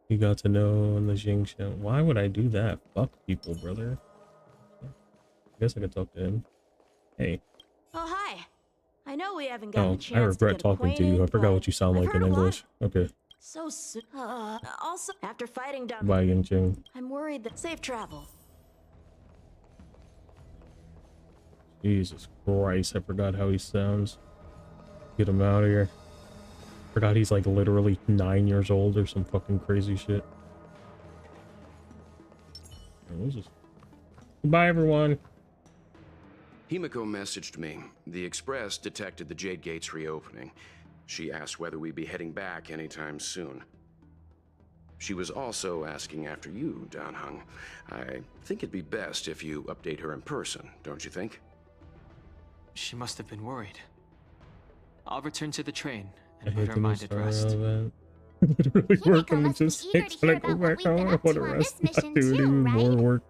you got to know in the Jingshan. Why would I do that? Fuck people, brother. I guess I could talk to him. Hey. Oh, hi. I know we haven't gotten a Oh, chance I regret to get talking to you. I forgot what you sound I've like in heard a lot. English. Okay. So soon. Also, after fighting down, Bye, Yingqing. I'm worried that safe travel. Jesus Christ, I forgot how he sounds. Get him out of here. Forgot he's like literally 9 years old or some fucking crazy shit. What was this? Goodbye, everyone. Himiko messaged me. The Express detected the Jade Gates reopening. She asked whether we'd be heading back anytime soon. She was also asking after you, Danheng. I think it'd be best if you update her in person, don't you think? She must have been worried. I'll return to the train I and hate put her the new mind at Star rest. event. Literally working with just six when I go back home. I want to rest, not do any more work.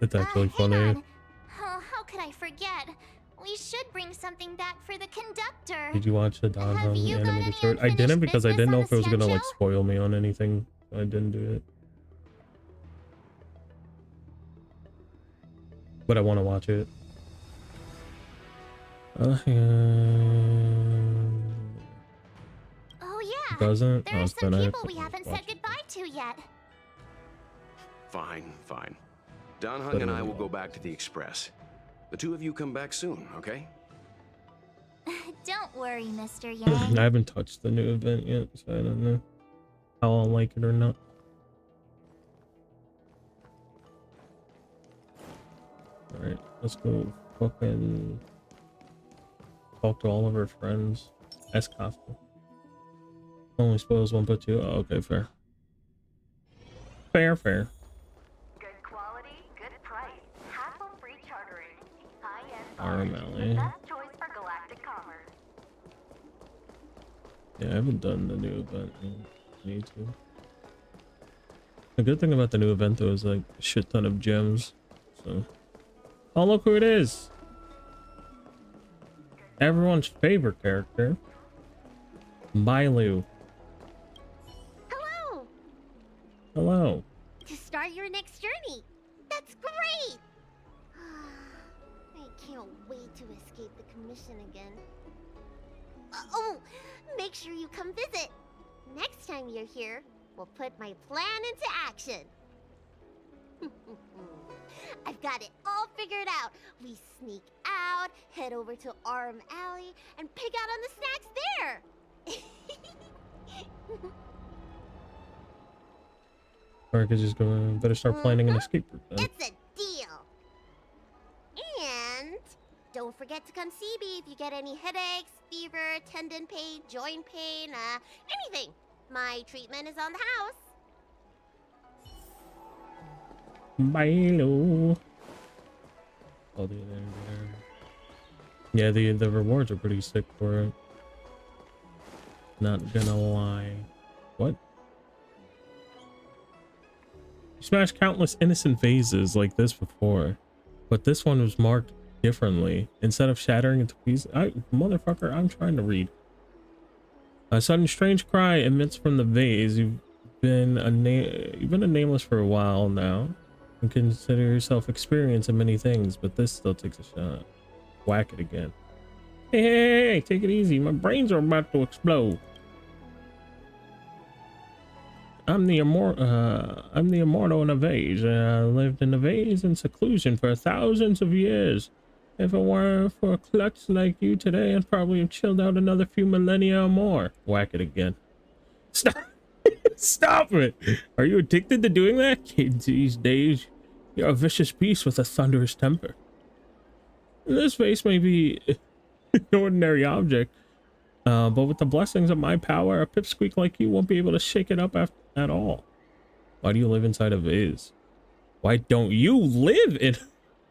It's actually funny. Oh, how could I forget? We should bring something back for the conductor. Did you watch the Danheng you got animated any short? I didn't unfinished because I business didn't know on if it was gonna the like spoil me on anything. So I didn't do it. But I want to watch it. Oh yeah. Doesn't? There Oh, are it's some been people we haven't said goodbye to yet. Fine, fine. Danheng and I will go back to the Express. The two of you come back soon, okay? Don't worry, Mr. Yang. I haven't touched the new event yet, so I don't know how I'll like it or not. Alright, let's go fucking talk to all of our friends. Ask Kafka. Only spoils one but two. Oh, okay, fair. Fair. Good quality, good price. Hassle-free chartering. RMLA. Best choice for galactic commerce. Yeah, I haven't done the new event. I need to. The good thing about the new event though is like a shit ton of gems. So, oh look who it is! Everyone's favorite character, Bailu. Hello. Hello. To start your next journey. That's great! I can't wait to escape the commission again. Oh, make sure you come visit. Next time you're here, we'll put my plan into action. I've got it all figured out. We sneak out, head over to Arm Alley, and pick out on the snacks there. Or I could just go, better start planning an escape route then. It's a deal. And don't forget to come see me if you get any headaches, fever, tendon pain, joint pain, anything. My treatment is on the house. Milo. Oh, there. Yeah, the rewards are pretty sick for it. Not gonna lie. What? You smashed countless innocent vases like this before, but this one was marked differently. Instead of shattering into pieces, motherfucker, I'm trying to read. A sudden strange cry emits from the vase. You've been a nameless for a while now, and consider yourself experienced in many things, but this still takes a shot. Whack it again. Hey, take it easy. My brains are about to explode. I'm the immortal in a vase. I lived in a vase in seclusion for thousands of years. If it weren't for a klutz like you today, I'd probably have chilled out another few millennia or more. Whack it again. Stop! Stop it! Are you addicted to doing that? Kids these days, you're a vicious beast with a thunderous temper. This vase may be an ordinary object, but with the blessings of my power, a pipsqueak like you won't be able to shake it up at all. Why do you live inside a vase? Why don't you live in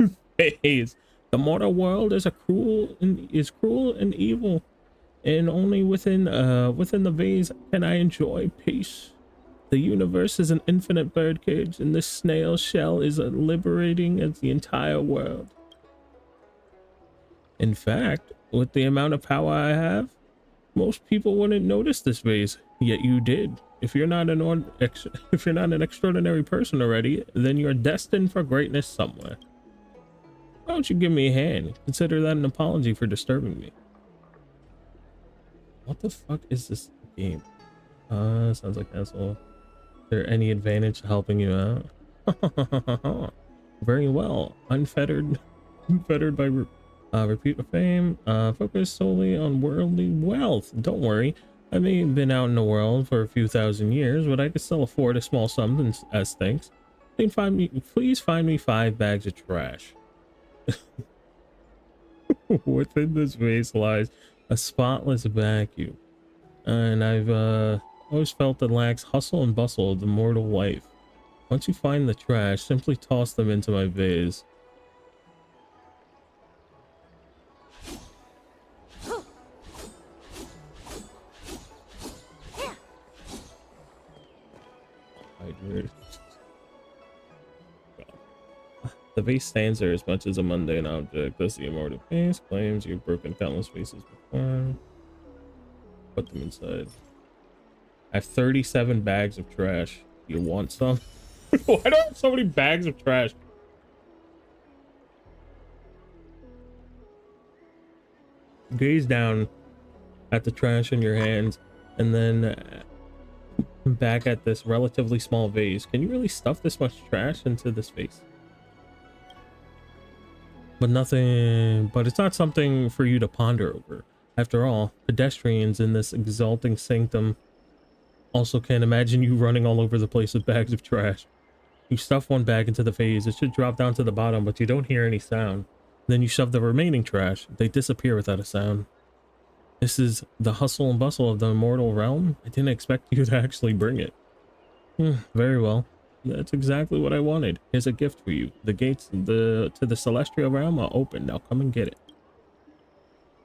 a vase? The mortal world is cruel and evil, and only within the vase can I enjoy peace. The universe is an infinite birdcage, and this snail shell is as liberating as the entire world. In fact, with the amount of power I have, most people wouldn't notice this vase, yet you did. If you're not an extraordinary person already, then you're destined for greatness somewhere. Why don't you give me a hand? Consider that an apology for disturbing me. What the fuck is this game? Sounds like asshole. Is there any advantage to helping you out? Very well. Unfettered by repute or fame. Focus solely on worldly wealth. Don't worry. I may have been out in the world for a few thousand years, but I can still afford a small sum as thanks. Please find me 5 bags of trash. Within this vase lies a spotless vacuum, and I've always felt it lacks hustle and bustle of the mortal life. Once you find the trash, simply toss them into my vase. The vase stands there as much as a mundane object. Thus the immortal vase claims you've broken countless vases before. Put them inside. I have 37 bags of trash. You want some? Why do I have so many bags of trash? Gaze down at the trash in your hands, and then back at this relatively small vase. Can you really stuff this much trash into this vase? But it's not something for you to ponder over. After all, pedestrians in this exalting sanctum also can't imagine you running all over the place with bags of trash. You stuff one bag into the vase, it should drop down to the bottom, but you don't hear any sound. Then you shove the remaining trash, they disappear without a sound. This is the hustle and bustle of the immortal realm? I didn't expect you to actually bring it. Very well. That's exactly what I wanted. Here's a gift for you. The gates to the celestial realm are open. Now come and get it.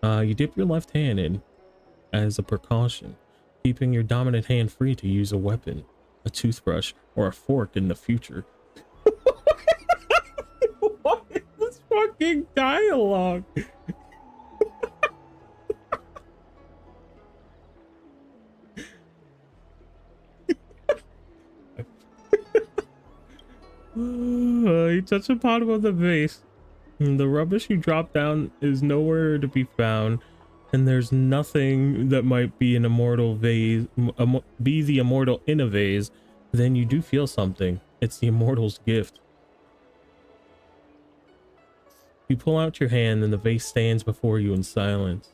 You dip your left hand in as a precaution, keeping your dominant hand free to use a weapon, a toothbrush, or a fork in the future. What is this fucking dialogue? You touch the bottom of the vase. And the rubbish you drop down is nowhere to be found. And there's nothing that might be an immortal vase, be the immortal in a vase. Then you do feel something. It's the immortal's gift. You pull out your hand and the vase stands before you in silence.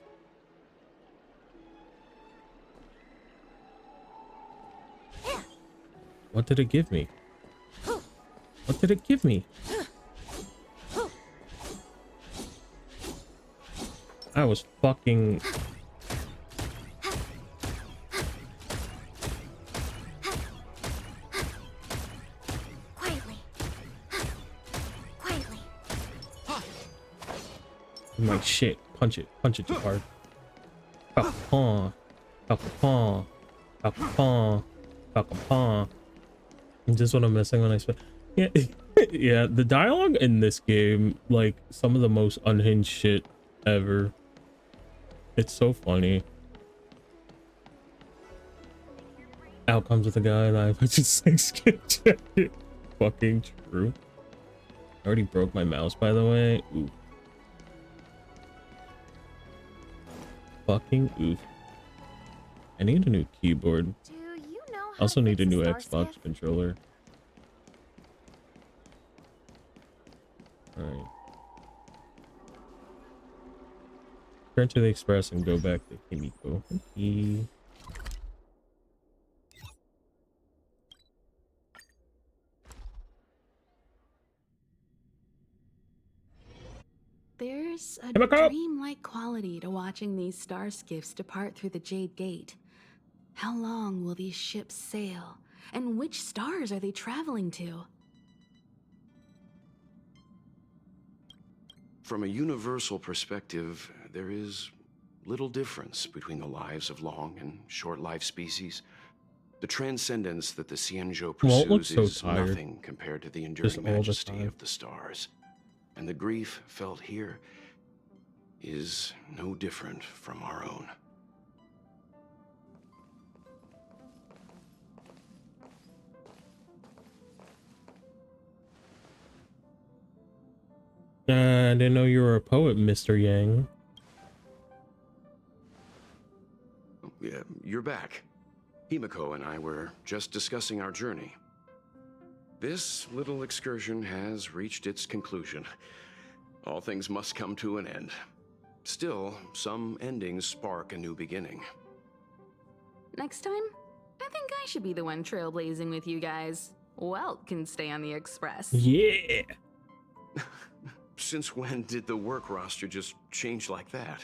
What did it give me? What did it give me? I was fucking... Quietly. Quietly. I'm like, shit. Punch it too hard. Falcon. Falcon. Falcon. Falcon. Just what I'm missing when I spend. Yeah, yeah. The dialogue in this game, like some of the most unhinged shit ever. It's so funny. Out comes with the guy and I just like skip check it. Fucking true. I already broke my mouse, by the way. Oof. Fucking oof. I need a new keyboard. I also need a new Xbox controller. Alright. Turn to the express and go back to Kimiko. Okay. There's a dreamlike quality to watching these star skiffs depart through the Jade Gate. How long will these ships sail? And which stars are they traveling to? From a universal perspective, there is little difference between the lives of long and short-lived species. The transcendence that the Xianzhou pursues is nothing compared to the enduring majesty of the stars. And the grief felt here is no different from our own. I didn't know you were a poet, Mr. Yang. Yeah, you're back. Himiko and I were just discussing our journey. This little excursion has reached its conclusion. All things must come to an end. Still, some endings spark a new beginning. Next time, I think I should be the one trailblazing with you guys. Welt can stay on the express. Yeah! Since when did the work roster just change like that?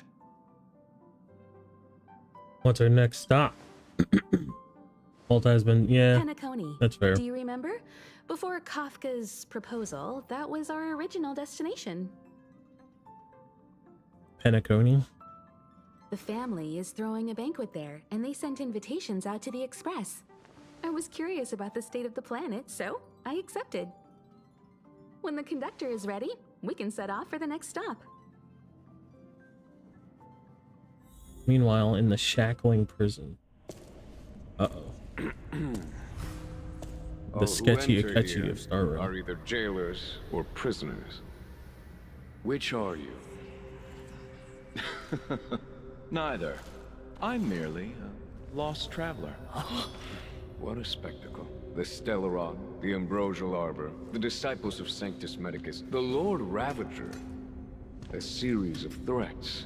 What's our next stop? Walt has been, yeah, Penacony. that's fair. Do you remember? Before Kafka's proposal, that was our original destination. Penacony? The family is throwing a banquet there, and they sent invitations out to the express. I was curious about the state of the planet, so I accepted. When the conductor is ready, we can set off for the next stop. Meanwhile, in the shackling prison. Uh-oh. The sketchy Akechi of Starrail are either jailers or prisoners. Which are you? Neither. I'm merely a lost traveler. What a spectacle. The Stellaron, the Ambrosial Arbor, the Disciples of Sanctus Medicus, the Lord Ravager. A series of threats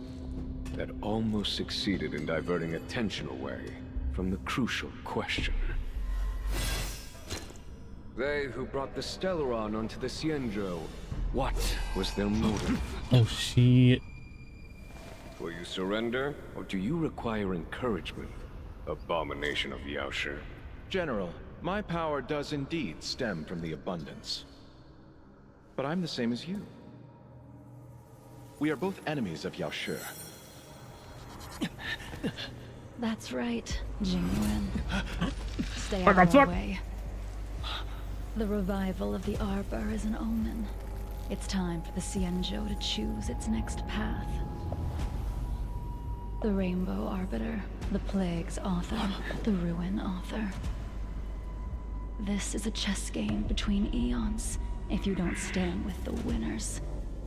that almost succeeded in diverting attention away from the crucial question. They who brought the Stellaron onto the Xianzhou, what was their motive? Oh, shit. Will you surrender, or do you require encouragement? Abomination of Yaoshi. General, my power does indeed stem from the abundance. But I'm the same as you. We are both enemies of Yaoshi. That's right, Jingwen. Stay out of our way. The revival of the Arbor is an omen. It's time for the Xianzhou to choose its next path. The Rainbow Arbiter, the Plague's author, the Ruin author. This is a chess game between eons, If you don't stand with the winners,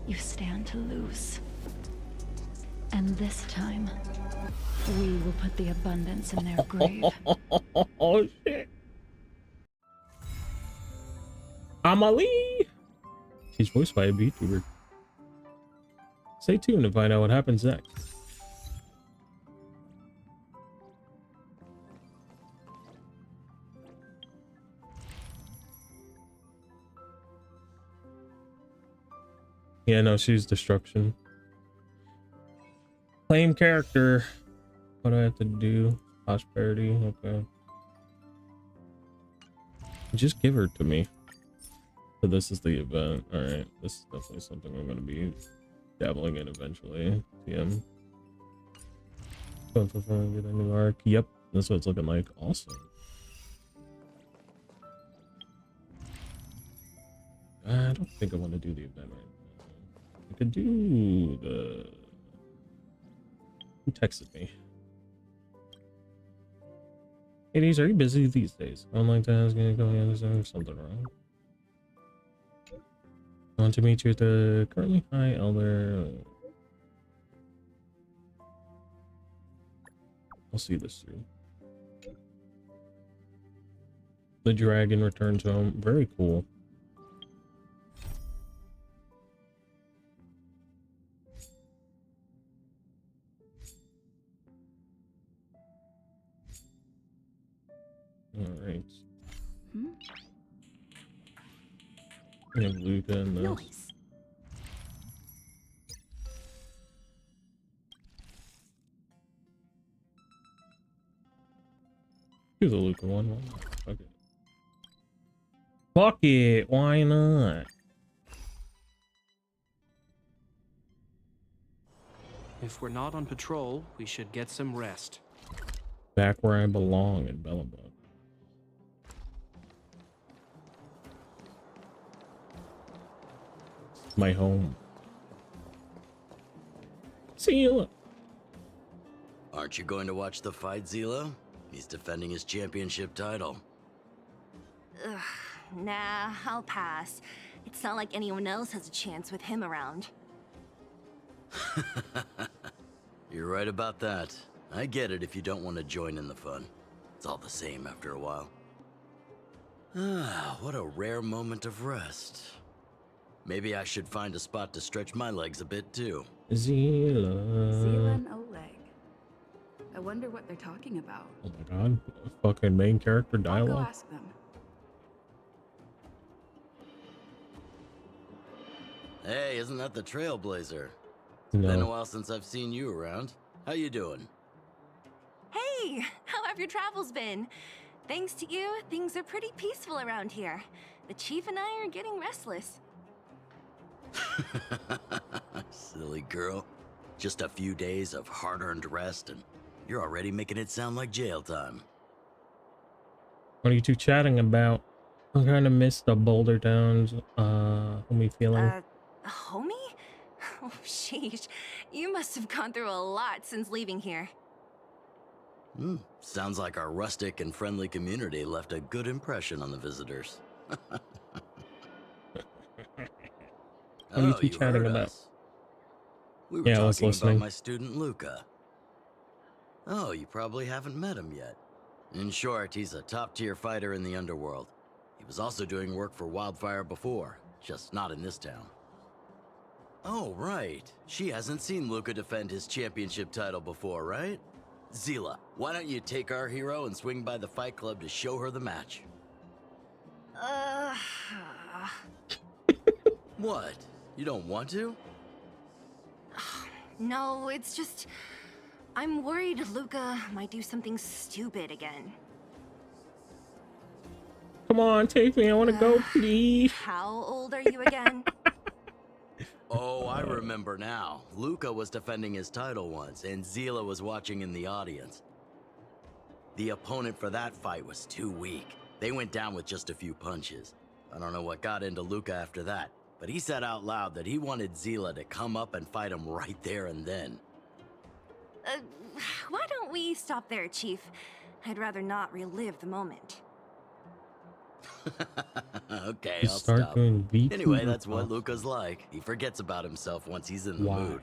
you stand to lose. And this time, we will put the abundance in their grave. Oh shit. Amelie! She's voiced by a VTuber. Stay tuned to find out what happens next. Yeah, no, she's destruction. Claim character. What do I have to do? Prosperity. Okay. Just give her to me. So this is the event. Alright. This is definitely something I'm going to be dabbling in eventually. TM. Get a new arc. Yep. That's what it's looking like. Awesome. I don't think I want to do the event right now. I could do the... Who texted me? Hades, are you busy these days? Online tasks, going something wrong. I want to meet you at the currently high elder. I'll see this through. The dragon returns home. Very cool. All right. We have LUCA in this. Nice. Do the LUCA one. Why not? Fuck it. Fuck it. Why not? If we're not on patrol, we should get some rest. Back where I belong in Bellabug. My home. Zila. Aren't you going to watch the fight, Zila? He's defending his championship title. Ugh, nah, I'll pass. It's not like anyone else has a chance with him around. You're right about that. I get it if you don't want to join in the fun. It's all the same after a while. Ah, what a rare moment of rest. Maybe I should find a spot to stretch my legs a bit too. Zila and Oleg. I wonder what they're talking about. Oh my god. Fucking main character I'll dialogue. go ask them. Hey, isn't that the Trailblazer? No. Been a while since I've seen you around. How you doing? Hey, how have your travels been? Thanks to you, things are pretty peaceful around here. The chief and I are getting restless. Silly girl. Just a few days of hard-earned rest and you're already making it sound like jail time. What are you two chatting about? I'm kind of miss the Boulder Towns, homie feeling. Homie? Oh, sheesh. You must have gone through a lot since leaving here. Sounds like our rustic and friendly community left a good impression on the visitors. What are you two chatting about? Us. We were I was talking listening. about my student LUCA. Oh, you probably haven't met him yet. In short, he's a top-tier fighter in the underworld. He was also doing work for Wildfire before, just not in this town. Oh, right. She hasn't seen LUCA defend his championship title before, right? Zila, why don't you take our hero and swing by the fight club to show her the match? What? You don't want to? No, it's just... I'm worried LUCA might do something stupid again. Come on, take me. I want to go, please. How old are you again? Oh, I remember now. LUCA was defending his title once, and Zila was watching in the audience. The opponent for that fight was too weak. They went down with just a few punches. I don't know what got into LUCA after that, but he said out loud that he wanted Zila to come up and fight him right there and then. Why don't we stop there, Chief? I'd rather not relive the moment. Okay, Just I'll start stop. doing VTuber Anyway, that's what talks. LUCA's like. He forgets about himself once he's in the Why? mood.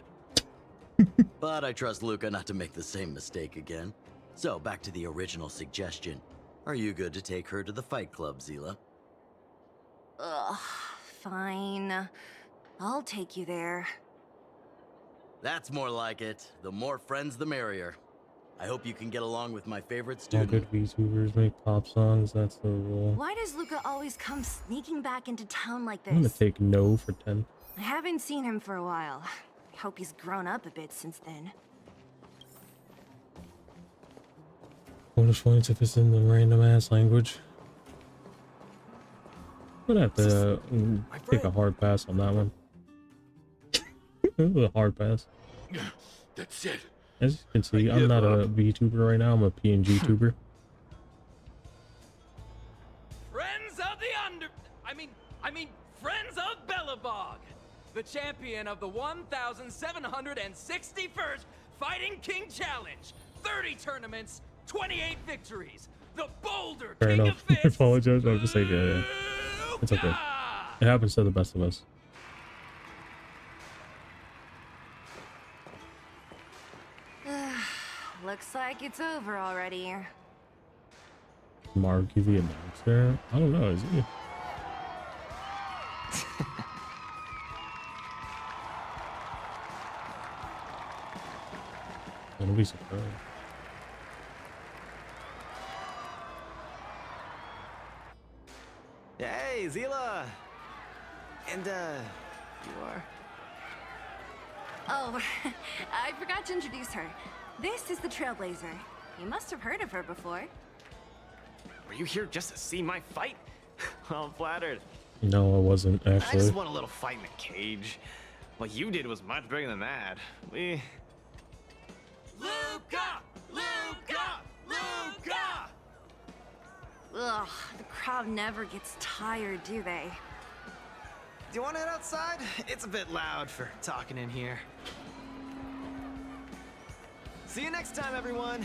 But I trust LUCA not to make the same mistake again. So, back to the original suggestion. Are you good to take her to the fight club, Zila? Ugh, fine. I'll take you there. That's more like it. The more friends, the merrier. I hope you can get along with my favorite All student. good VTubers make pop songs. That's the rule. Why does Luca always come sneaking back into town like I'm gonna this? take no for 10. I haven't seen him for a while. I hope he's grown up a bit since then. Bonus points if it's in the random ass language. I'm gonna have to take a hard pass on that one. A hard pass. That's it. As you can see, I'm not a VTuber right now. I'm a PNG tuber. Friends of the I mean, Friends of Belobog, the champion of the 1,761st Fighting King Challenge. 30 tournaments, 28 victories. The Boulder Fair King enough. of I apologize. I'm just like, yeah. It's okay. It happens to the best of us. Looks like it's over already. Marky the announcer? I don't know, is he? I'm gonna be surprised. Hey, Zila! And, you are? Oh, I forgot to introduce her. This is the Trailblazer. You must have heard of her before. Were you here just to see my fight? I'm flattered. No, I wasn't I actually. just want a little fight in a cage. What you did was much bigger than that. We... Luca! Luca! Luca! Ugh, the crowd never gets tired, do they? Do you want to head outside? It's a bit loud for talking in here. See you next time, everyone.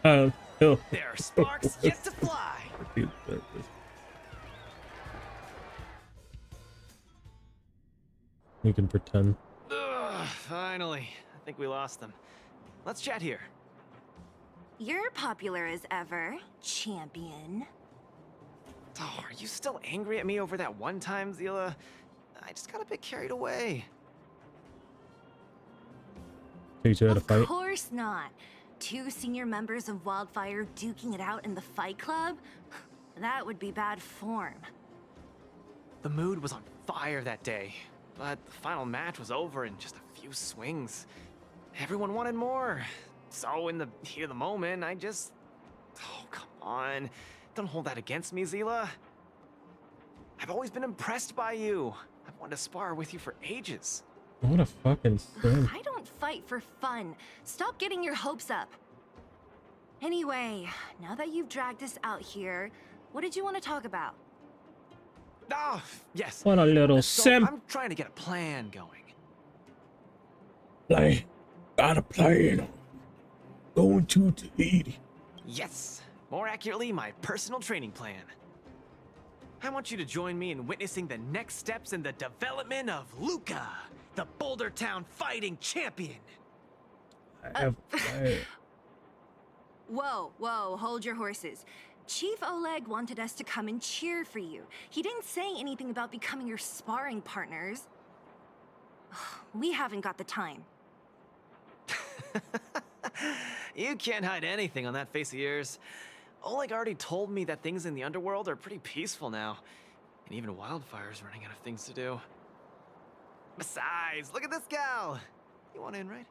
Hill. There are sparks yet to fly. Dude, there it is. You can pretend. Ugh, finally. I think we lost them. Let's chat here. You're popular as ever, champion. Oh, are you still angry at me over that one time, Zila? I just got a bit carried away. Teach you how to fight. Of course not. 2 senior members of Wildfire duking it out in the fight club? That would be bad form. The mood was on fire that day, but the final match was over in just a few swings. Everyone wanted more. So in the heat of the moment, I just... Oh, come on. Don't hold that against me, Zila. I've always been impressed by you. I've wanted to spar with you for ages. What a fucking sin. I don't fight for fun. Stop getting your hopes up. Anyway, now that you've dragged us out here, what did you want to talk about? Oh, yes. What a little So simp. I'm trying to get a plan going. Play. Got a plan. Going to Tahiti. Yes. More accurately, my personal training plan. I want you to join me in witnessing the next steps in the development of LUCA, the Boulder Town fighting champion. Whoa, hold your horses. Chief Oleg wanted us to come and cheer for you. He didn't say anything about becoming your sparring partners. We haven't got the time. You can't hide anything on that face of yours. Oleg already told me that things in the underworld are pretty peaceful now. And even Wildfire's running out of things to do. Besides, look at this gal. You want in, right?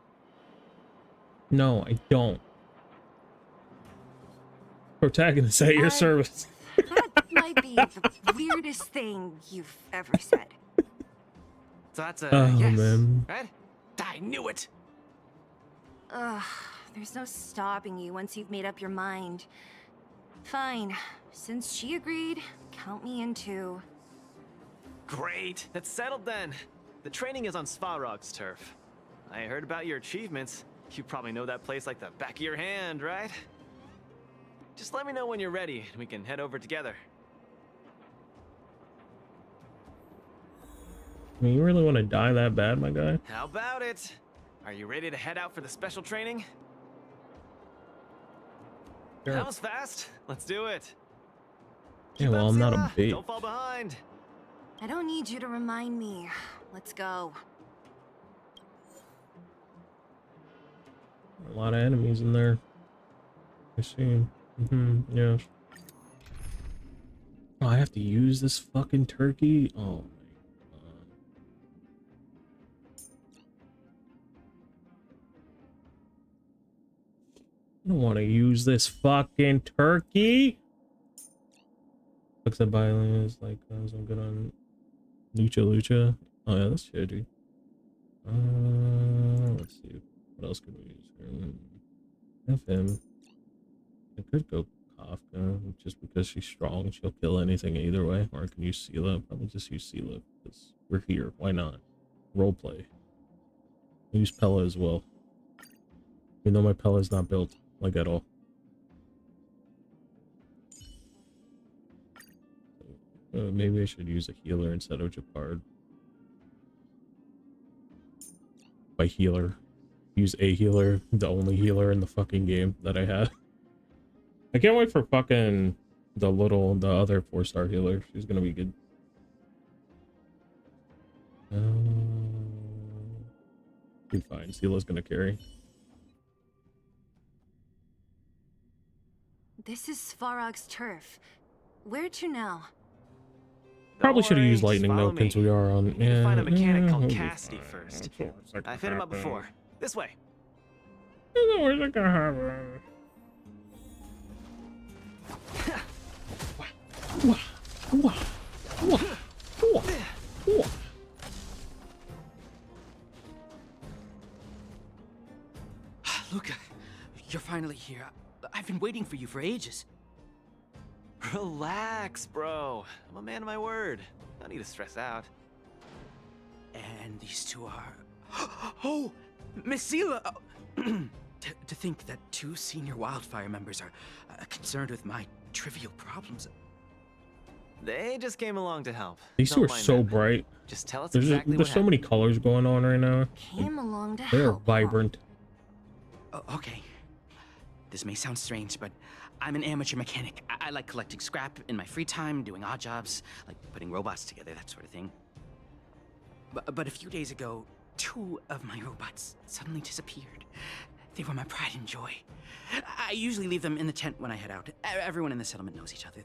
No, I don't. Protagonist at your service. That might be the weirdest thing you've ever said. So that's a Oh, yes, man. right? I knew it. Ugh, there's no stopping you once you've made up your mind. Fine, since she agreed, count me in too. Great, that's settled then. The training is on Svarog's turf. I heard about your achievements. You probably know that place like the back of your hand, right? Just let me know when you're ready and we can head over together. I mean, you really want to die that bad, my guy? How about it? Are you ready to head out for the special training? Sure. That was fast. Let's do it. Yeah, well, I'm not a bitch. Don't fall behind. I don't need you to remind me. Let's go. A lot of enemies in there. I see. Yeah. Oh, I have to use this fucking turkey? Oh my god. I don't want to use this fucking turkey. Looks at violence like I'm good on Lucha. Oh yeah, that's shitty. Let's see. What else could we use here? Have him. I could go Kafka, just because she's strong. She'll kill anything either way. Or I can use Sela. Probably just use Sela because we're here. Why not? Roleplay. Use Pella as well. Even though my Pella's not built like at all. Maybe I should use a healer instead of Japard. By healer, use a healer, the only healer in the fucking game that I have. I can't wait for fucking the other 4-star healer. She's gonna be good. Be fine. Sela's gonna carry. This is Svarog's turf. Where to now? Probably should have used lightning though, since we are on. We need to find a mechanic called Cassidy first. I've hit him up before. This way. Where's it gonna happen? Luca, you're finally here. I've been waiting for you for ages. Relax, bro. I'm a man of my word. No need to stress out. And these two are... Oh! Miss Sela! To think that 2 senior wildfire members are concerned with my trivial problems. They just came along to help. These two are so bright. Just tell us There's exactly so many colors going on right now. Came along to They are help. vibrant. Oh, okay. This may sound strange, but I'm an amateur mechanic. I like collecting scrap in my free time, doing odd jobs, like putting robots together, that sort of thing. But a few days ago, 2 of my robots suddenly disappeared. They were my pride and joy. I usually leave them in the tent when I head out. Everyone in the settlement knows each other.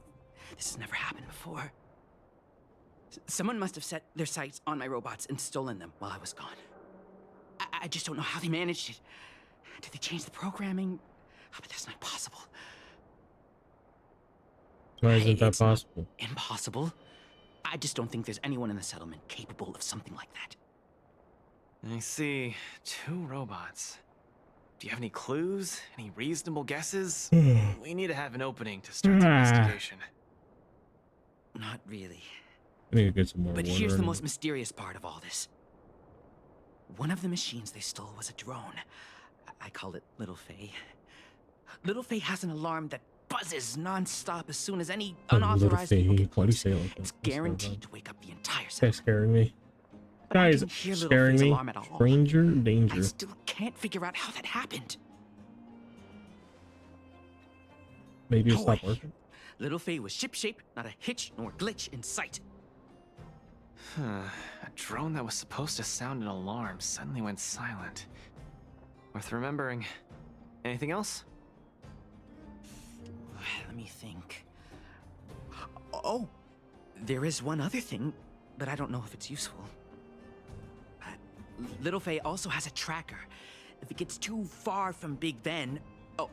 This has never happened before. Someone must have set their sights on my robots and stolen them while I was gone. I just don't know how they managed it. Did they change the programming? Oh, but that's not possible. Why isn't that possible? Impossible. I just don't think there's anyone in the settlement capable of something like that. I see. 2 robots. Do you have any clues? Any reasonable guesses? We need to have an opening to start the investigation. Not really. I need to get some more But water here's the in. most mysterious part of all this. One of the machines they stole was a drone. I call it Little Faye. Little Faye has an alarm that buzzes non-stop as soon as any unauthorized people get Why do you close. say it like that? It's guaranteed to wake up the entire This guy's settlement. scaring me. But I Guys, didn't hear Little scaring Faye's me. alarm at all. Stranger danger. I still can't figure out how that happened. Maybe it's No not way. working. Little Faye was ship-shape, not a hitch nor glitch in sight. A drone that was supposed to sound an alarm suddenly went silent. Worth remembering. Anything else? Let me think. Oh, there is one other thing, but I don't know if it's useful. Little Faye also has a tracker. If it gets too far from Big Ben... Oh,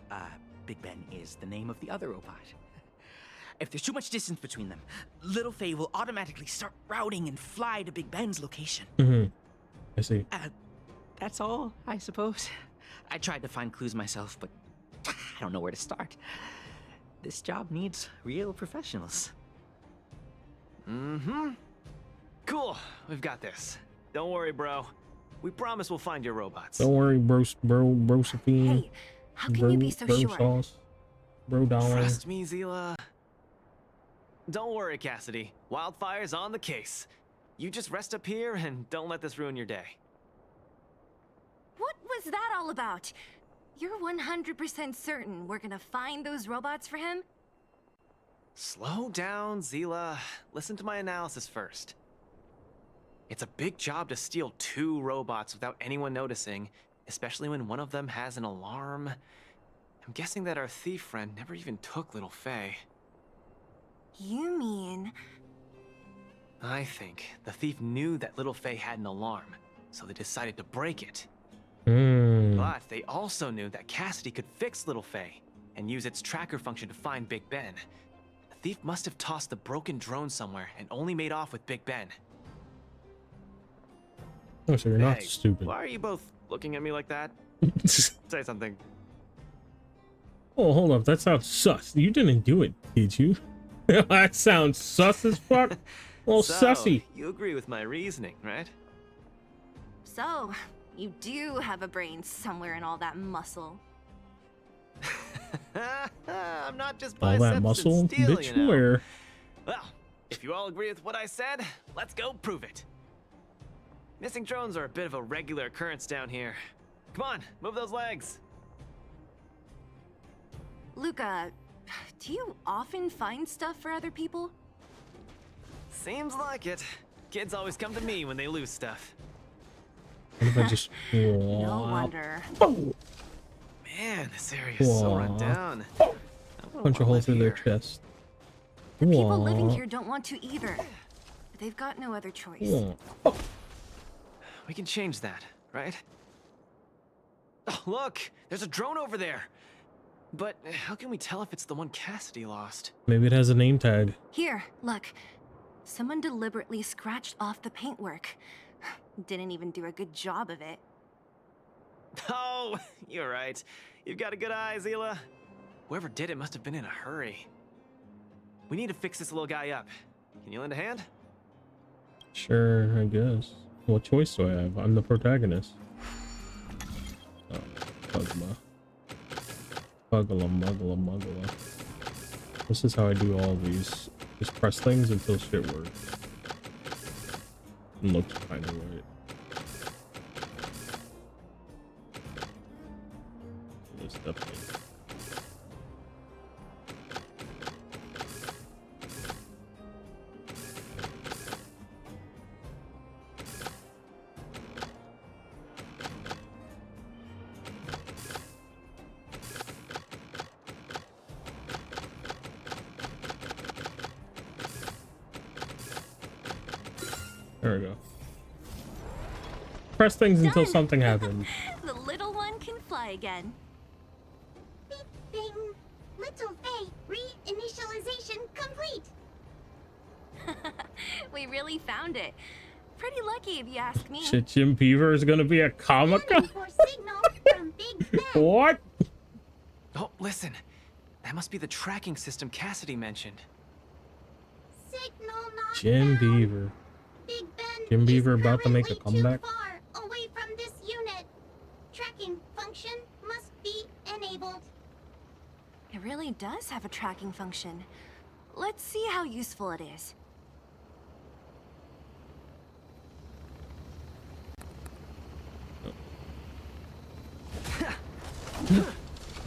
Big Ben is the name of the other robot. If there's too much distance between them, Little Faye will automatically start routing and fly to Big Ben's location. I see. That's all, I suppose. I tried to find clues myself, but I don't know where to start. This job needs real professionals. Cool. We've got this. Don't worry, bro. We promise we'll find your robots. Don't worry, Brosephine. Hey, how can you be so sure? Sauce. Bro dollar. Trust me, Zila. Don't worry, Cassidy. Wildfire's on the case. You just rest up here and don't let this ruin your day. What was that all about? You're 100% certain we're gonna find those robots for him? Slow down, Zila. Listen to my analysis first. It's a big job to steal 2 robots without anyone noticing, especially when one of them has an alarm. I'm guessing that our thief friend never even took Little Faye. You mean... I think the thief knew that Little Faye had an alarm, so they decided to break it. But they also knew that Cassidy could fix Little Faye and use its tracker function to find Big Ben. The thief must have tossed the broken drone somewhere and only made off with Big Ben. Oh, so you're not stupid. Why are you both looking at me like that? Say something. Oh, hold up. That sounds sus. You didn't do it, did you? That sounds sus as fuck. Well, So, sussy. You agree with my reasoning, right? So, you do have a brain somewhere in all that muscle. I'm not just All biceps that muscle? and steel, Bitch, you know. where? Well, if you all agree with what I said, let's go prove it. Missing drones are a bit of a regular occurrence down here. Come on, move those legs. Luca, do you often find stuff for other people? Seems like it. Kids always come to me when they lose stuff. What if I just... No wonder. Man, this area is so run down. Punch a hole through their chest. The people living here don't want to either. But they've got no other choice. We can change that, right? Oh, look! There's a drone over there! But how can we tell if it's the one Cassidy lost? Maybe it has a name tag. Here, look. Someone deliberately scratched off the paintwork. Didn't even do a good job of it. Oh, you're right. You've got a good eye, Zila. Whoever did it must have been in a hurry. We need to fix this little guy up. Can you lend a hand? Sure, I guess. What choice do I have? I'm the protagonist. Oh, Pugma. Puggala, muggala, muggala. This is how I do all these. Just press things until shit works. It looks kind of right. This definitely. There we go. Press things until something happens. The little one can fly again. Bing, bing. Little Faye, reinitialization complete. We really found it. Pretty lucky if you ask me. Shit, Jim Beaver is gonna be a comic. What? Oh, listen. That must be the tracking system Cassidy mentioned. Signal not Jim Beaver. Big Ben Jim Beaver about to make a comeback. far away from this unit. Tracking function must be enabled. It really does have a tracking function. Let's see how useful it is.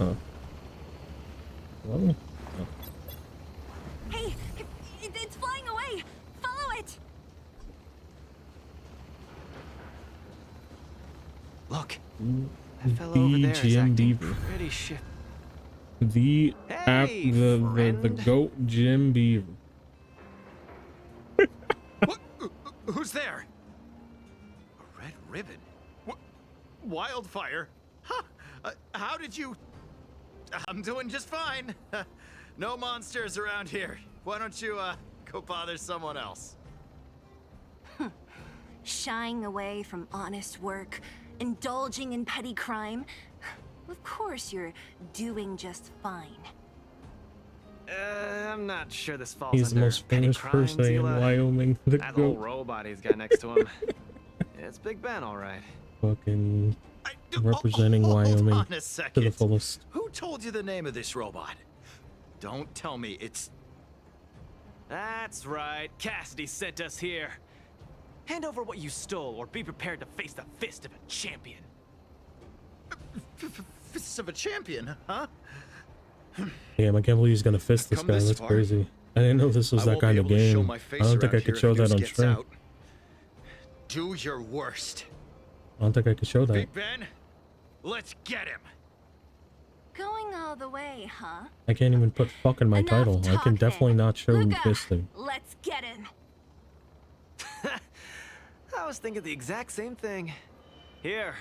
Oh. Hello? Oh. Hey, it's flying away. Follow it. Look, that fellow over there is Jim acting Beaver. pretty shit. The app, the goat Jim Beaver. Who's there? A red ribbon? Wildfire? Huh? How did you... I'm doing just fine. No monsters around here. Why don't you, go bother someone else? Shying away from honest work, indulging in petty crime. Of course you're doing just fine. I'm not sure this falls He's the under most petty famous crimes, person in Zila. Wyoming. The That little goat. robot he's got next to him. It's Big Ben, all right. Fucking representing Wyoming on a to the second. fullest. Who told you the name of this robot? Don't tell me it's... That's right. Cassidy sent us here. Hand over what you stole, or be prepared to face the fist of a champion. Fists of a champion, huh? Damn, I can't believe he's gonna fist this guy. That's crazy. I didn't know this was that kind of game. I don't think I could show that on stream. Do your worst. I don't think I could show that. Big Ben, let's get him. Going all the way, huh? I can't even put fuck in my title. I can definitely not show him LUCA, fisting. let's get him. I was thinking the exact same thing. Here,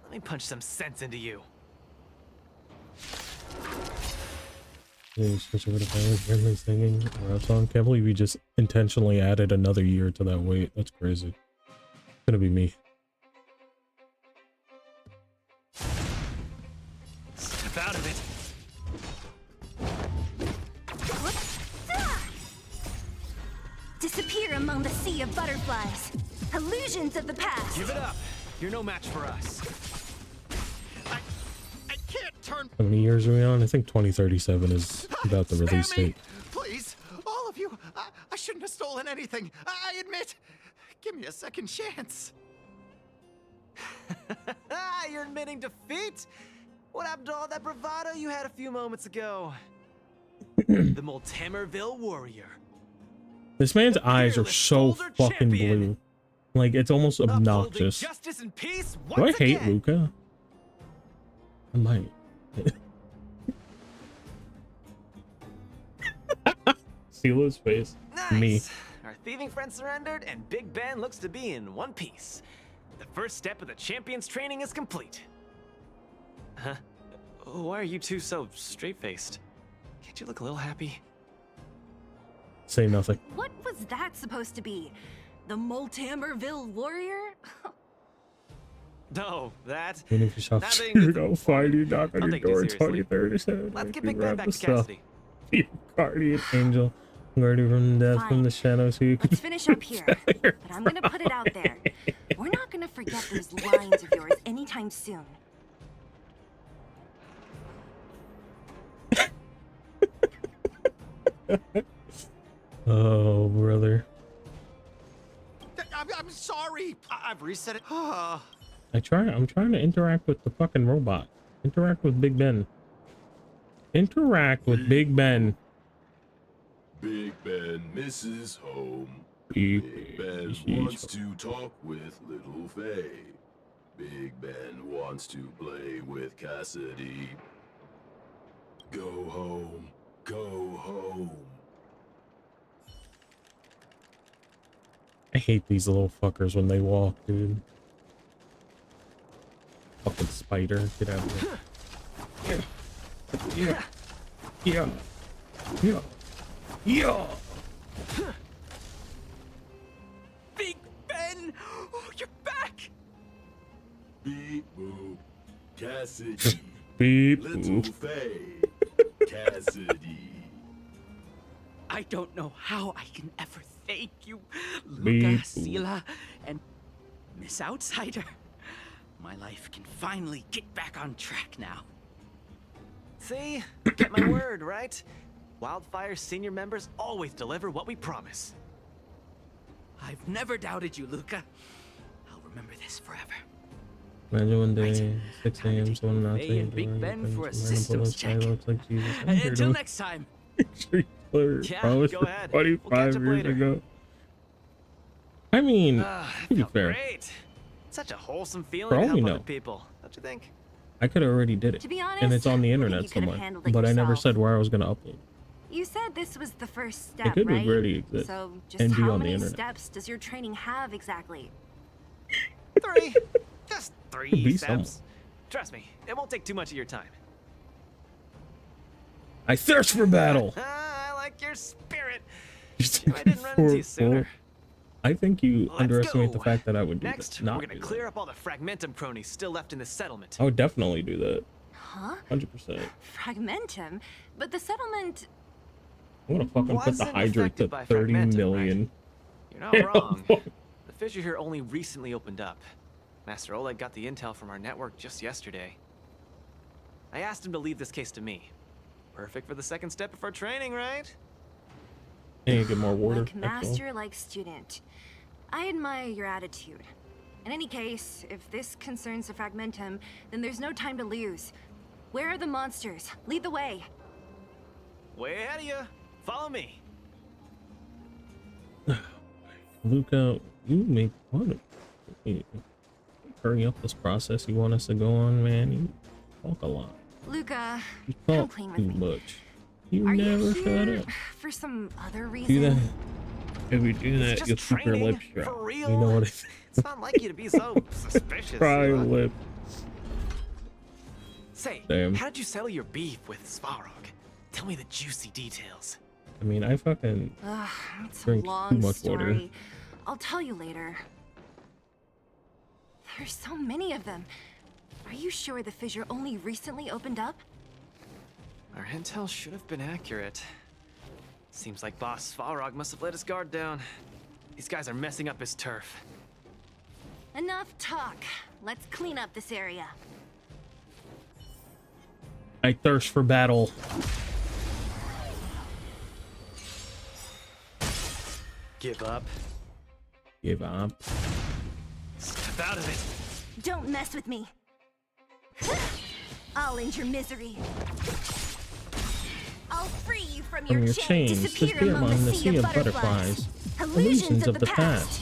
let me punch some sense into you. Switch over to friendly singing rap song. Can't believe we just intentionally added another year to that wait. That's crazy. It's gonna be me. Step out of it. Disappear among the sea of butterflies. Illusions of the past. Give it up. You're no match for us. I can't turn. How many years are we on? I think 2037 is about the release date. Please, all of you. I shouldn't have stolen anything. I admit. Give me a second chance. You're admitting defeat? What happened to all that bravado you had a few moments ago? The Multamerville Warrior. This man's eyes are so fucking blue. Like, it's almost obnoxious. Justice and peace Do I hate LUCA? I might. Sila's face. Nice. Me. Our thieving friend surrendered, and Big Ben looks to be in one piece. The first step of the champion's training is complete. Huh? Why are you two so straight-faced? Can't you look a little happy? Say nothing. What was that supposed to be? The Multamerville Warrior? No, that. Even if you shop screwed, I'll find you, knock on your door, 2037. Let's get Big Ben back to custody. Be a guardian angel, guardian from death, Fine. from the shadows. Who you Let's finish up here. But I'm gonna put it out there. We're not gonna forget those lines of yours anytime soon. Oh, brother. I'm sorry. I've reset it. I'm trying to interact with the fucking robot. Interact with Big Ben. Interact with Big Ben. Big Ben misses home. Big Ben wants to talk with Little Faye. Big Ben wants to play with Cassidy. Go home. Go home. I hate these little fuckers when they walk, dude. Fucking spider. Get out of here. Yeah. Yeah. Yeah. Yeah. Big Ben! Oh, you're back! Beep boop. Cassidy. Beep Little boop. Faye. Cassidy. I don't know how I can ever thank you, Beep LUCA, boop. Sila, and Miss Outsider. My life can finally get back on track now. See? Get my word, right? Wildfire's senior members always deliver what we promise. I've never doubted you, LUCA. I'll remember this forever. Imagine one day, 6 a.m. someone not Faye saying and Big Ben for a systems check. looks like Jesus. Until next time. Yeah, Promised go it ahead. We'll 25 catch up years later. ago. I mean, to be Felt fair, great. Such a wholesome feeling For to all help we other know. people, don't you think? I could have already did it. To be honest, and it's on the I think internet you could have somewhere. handled it But I never yourself. said where I was going to upload. You said this was the first step, It could right? already exist So just and be how on the many internet. steps does your training have exactly? 3. Just Could 3 be steps. Trust me, it won't take too much of your time. I thirst for battle. I like your spirit. I I didn't run into you sooner. I think you Let's underestimate go. the fact that I would do Next, that. Not we're gonna do that. clear up all the Fragmentum cronies still left in this settlement. I would definitely do that. Huh? 100%. Fragmentum? But the settlement... I'm gonna fucking put the Wasn't hydrate to affected by 30 Fragmentum, million. You're not wrong. The fissure here only recently opened up. Master Oleg got the intel from our network just yesterday. I asked him to leave this case to me. Perfect for the second step of our training, right? Hey, get more water. Like that's all. master, like student. I admire your attitude. In any case, if this concerns the Fragmentum, then there's no time to lose. Where are the monsters? Lead the way. Way ahead of you. Follow me. Luca, you make fun of hurry up this process you want us to go on, man. You talk a lot. Luca, You come talk clean with too me. much. You Are never you shut here up. for some other Do reason? that. If you do It's that, just you'll keep your training, lips shut. for real? You know what I think? It's not like you to be so suspicious. Try Zila. lip. Say, Damn. how did you settle your beef with Svarog? Tell me the juicy details. I mean, I fucking Ugh, it's a drink long too much story. water. I'll tell you later. There's so many of them. Are you sure the fissure only recently opened up? Our intel should have been accurate. Seems like Boss Svarog must have let his guard down. These guys are messing up his turf. Enough talk. Let's clean up this area. I thirst for battle. Give up. Give up. Step out of it. Don't mess with me. I'll end your misery. I'll free you from From your chain. chains, Disappear among the sea of butterflies. Illusions of the past.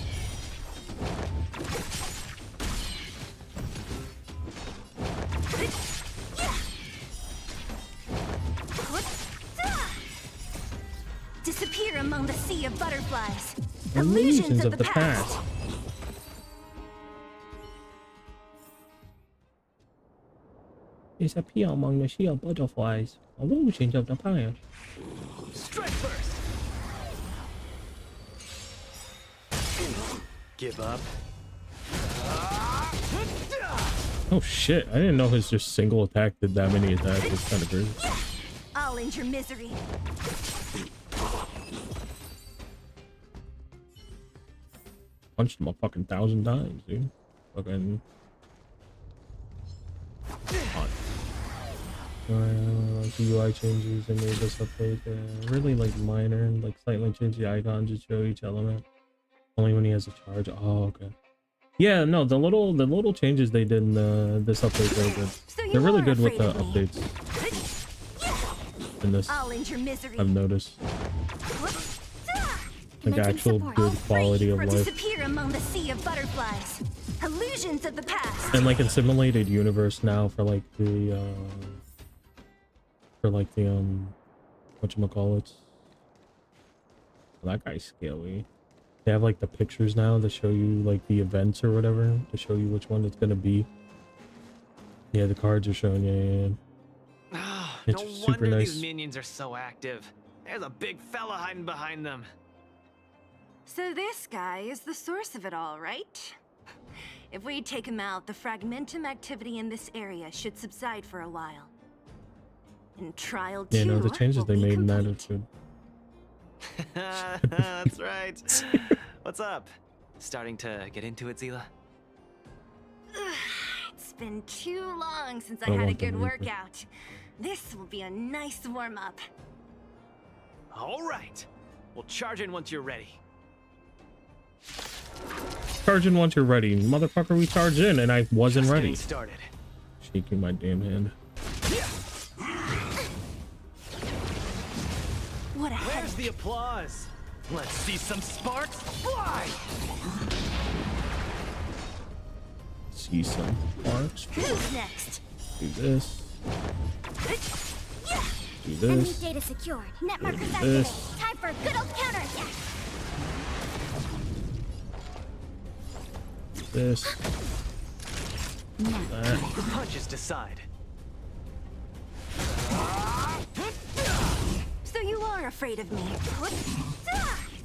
Disappear among the sea of butterflies. Illusions of the past. Disappear among the sea of butterflies. Illusions of the past. Strike first. Give up. Oh shit, I didn't know his just single attack did that many attacks. It's kind of crazy. I'll end your misery. Punched him a fucking 1,000 times, dude. Fucking. UI changes and made this update really like minor, like slightly change the icon to show each element. Only when he has a charge. Oh, okay. Yeah, no, the little changes they did in this update are good. They're really good with the updates. In this, I'll end your misery. I've noticed. Like actual good quality of life. Disappear among the sea of butterflies. Illusions of the past. And like in simulated universe now for like the whatchamacallits. That guy's scary. They have like the pictures now that show you like the events or whatever to show you which one it's gonna be. Yeah, the cards are showing you. Oh, It's no super wonder nice. these minions are so active. There's a big fella hiding behind them. So this guy is the source of it all, right? If we take him out, the Fragmentum activity in this area should subside for a while. In Trial 2, Yeah, no, the changes they made in that are good. That's right. What's up? Starting to get into it, Zila? It's been too long since I Don't had a want them good to workout. This will be a nice warm-up. All right. We'll charge in once you're ready. Charge in once you're ready. Motherfucker, we charge in and I wasn't Just ready. getting started. Shaking my damn hand. What a Where's the applause? Let's see some sparks fly! See some parts. Who's next? Do this. Do Enemy this. data secured. Net Do markers this. activated. Time for a good old counterattack. This. The punches decide. So you are afraid of me.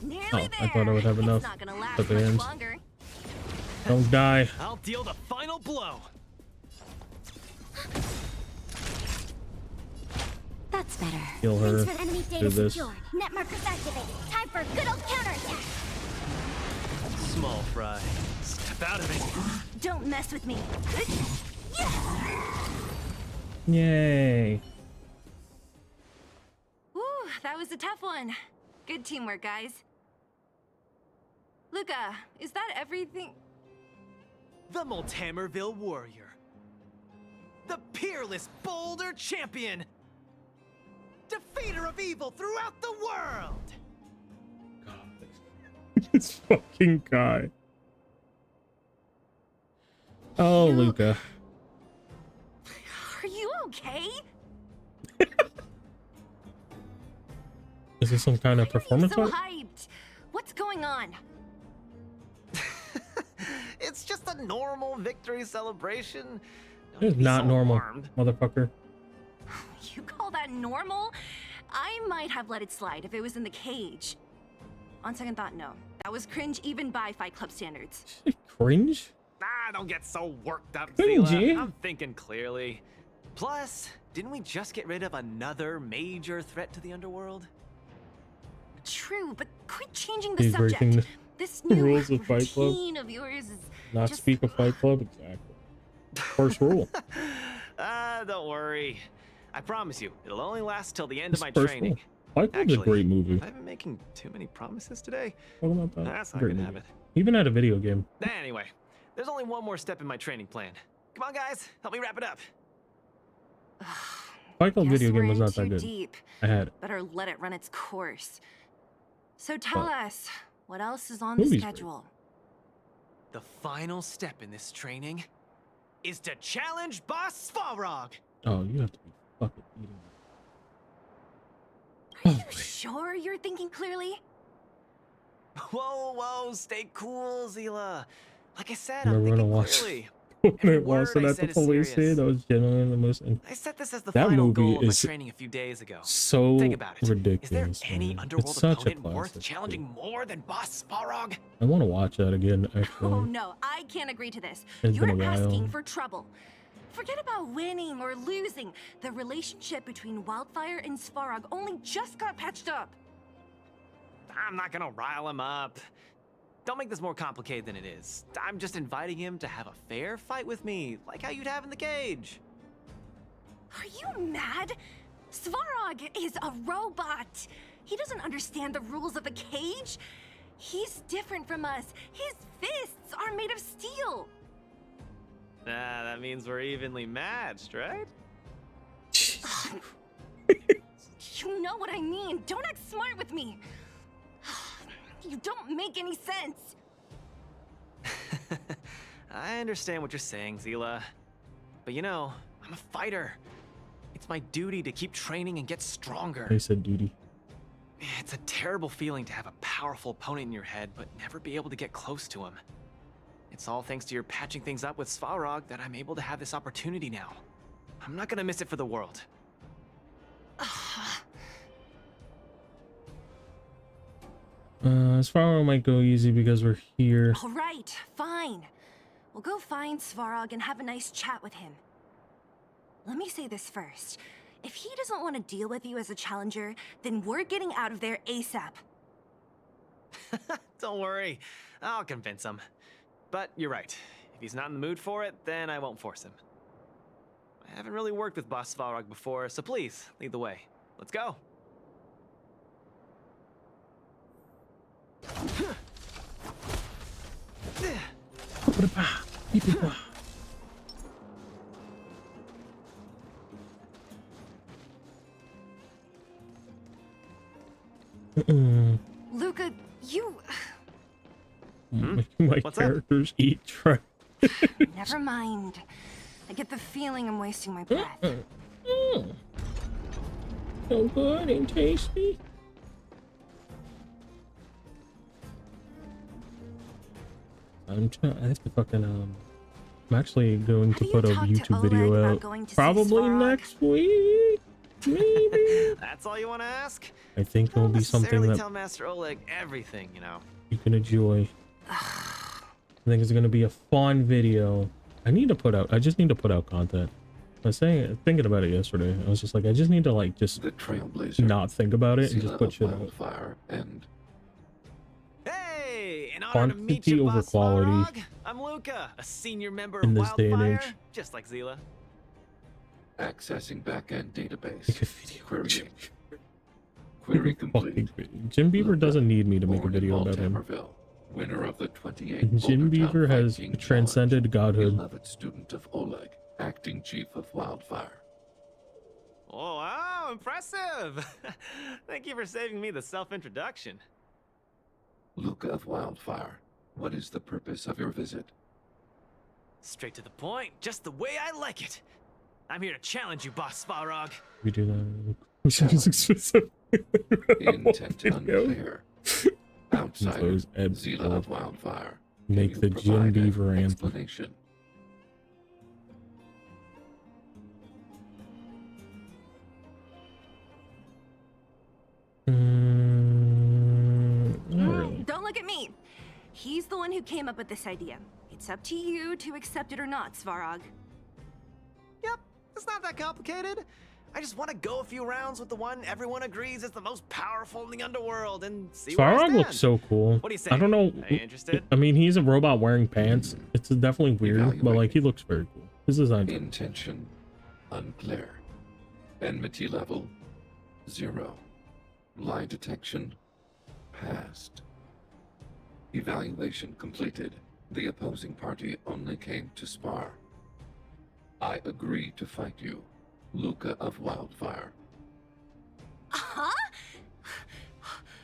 Nearly Oh, there. I thought I would have enough It's not gonna last at the much end. longer. Don't die. I'll deal the final blow. That's better. Kill her. Thanks for enemy Do data this. secured. Net markers activated. Time for a good old counterattack. Small fry. Step out of it. Don't mess with me. Yay. Ooh, that was a tough one. Good teamwork, guys. Luca, is that everything? The Multamerville warrior. The peerless Boulder champion. Defeater of evil throughout the world. This fucking guy. Oh, Luca. Are you okay? Is this some kind of performance So art? hyped. What's going on? It's just a normal victory celebration. It's not normal, motherfucker. You call that normal? I might have let it slide if it was in the cage. On second thought, no. That was cringe even by Fight Club standards. Cringe? Ah, don't get so worked up, Cringy. Zila. I'm thinking clearly. Plus, didn't we just get rid of another major threat to the underworld? True, but quit changing the He's breaking subject. This new rules of Fight Club. routine of yours is Not just... speak of Fight Club? Exactly. First rule. Don't worry. I promise you, it'll only last till the end of my First training. rule. Fight Club's a great movie. Have I been making too many promises today? Talk about that. That's not a Great good movie. habit. Even at a video game. Anyway, there's only one more step in my training plan. Come on, guys, help me wrap it up. Fight Club Guess video we're game was in not that too good. deep. I had it. Better let it run its course. So tell But us, what else is on the movie's schedule? The final step in this training is to challenge Boss Svarog. Oh, you have to be fucking eating Are you sure you're thinking clearly? Whoa, stay cool, Zila. Like I said, I'm I'm never gonna thinking watch clearly. when it word was I at the said is police serious. scene. That was genuinely the most. I set this as the That final movie goal of my is training a few days ago. so Think about it. ridiculous. Is there any man. underworld It's such a opponent worth classic. challenging more than Boss Svarog? I want to watch that again. Oh Actually, no, I can't agree to this. It's been You're a while. asking for trouble. Forget about winning or losing. The relationship between Wildfire and Svarog only just got patched up. I'm not gonna rile him up. Don't make this more complicated than it is. I'm just inviting him to have a fair fight with me, like how you'd have in the cage. Are you mad? Svarog is a robot. He doesn't understand the rules of the cage. He's different from us. His fists are made of steel. That means we're evenly matched, right? You know what I mean. Don't act smart with me. You don't make any sense. I understand what you're saying, Zila. But you know, I'm a fighter. It's my duty to keep training and get stronger. I said duty. It's a terrible feeling to have a powerful opponent in your head, but never be able to get close to him. It's all thanks to your patching things up with Svarog that I'm able to have this opportunity now. I'm not gonna miss it for the world. Svarog might go easy because we're here. All right, fine. We'll go find Svarog and have a nice chat with him. Let me say this first. If he doesn't want to deal with you as a challenger, then we're getting out of there ASAP. Don't worry, I'll convince him. But you're right. If he's not in the mood for it, then I won't force him. I haven't really worked with Boss Svarog before, so please, lead the way. Let's go. Luca, you... My characters eat trash. Never mind. I get the feeling I'm wasting my breath. So good and tasty. I have to fucking I'm actually going to put a YouTube video out probably next week. Maybe. That's all you want to ask? I think it will be something Necessarily that tell Master Oleg everything, you know. you can enjoy. I think it's gonna be a fun video. I just need to put out content. I was thinking about it yesterday. I was just like, I just need to like just the Trailblazer, not think about it and just put shit out. Wildfire and Hey, in honor to meet Quantity you, over Boss quality Svarog, I'm Luca, a senior member in of this day and Wildfire, age. just like Zila. accessing backend database. Make a video. Query. Query complete. Jim Beaver doesn't need me to make a Born in video about him. Multamerville, winner of the 28th Jim Beaver has transcended godhood. Beloved student of Oleg, acting chief of Wildfire. Oh, wow, impressive! Thank you for saving me the self-introduction. LUCA of Wildfire, what is the purpose of your visit? Straight to the point, just the way I like it. I'm here to challenge you, Boss Svarog. We do that. Intent unclear. Outsider, Zila of Wildfire. Make the Jim Beaver anthem. Explanation. Don't look at me. He's the one who came up with this idea. It's up to you to accept it or not, Svarog. Yep, it's not that complicated. I just want to go a few rounds with the one everyone agrees is the most powerful in the underworld and see where I Svarog stand. looks so cool. What do you say? I don't know. Are you interested? I mean, he's a robot wearing pants. It's definitely weird, but like he looks very cool. His design. Intention unclear. Enmity level 0. Lie detection passed. Evaluation completed. The opposing party only came to spar. I agree to fight you, LUCA of Wildfire. Huh?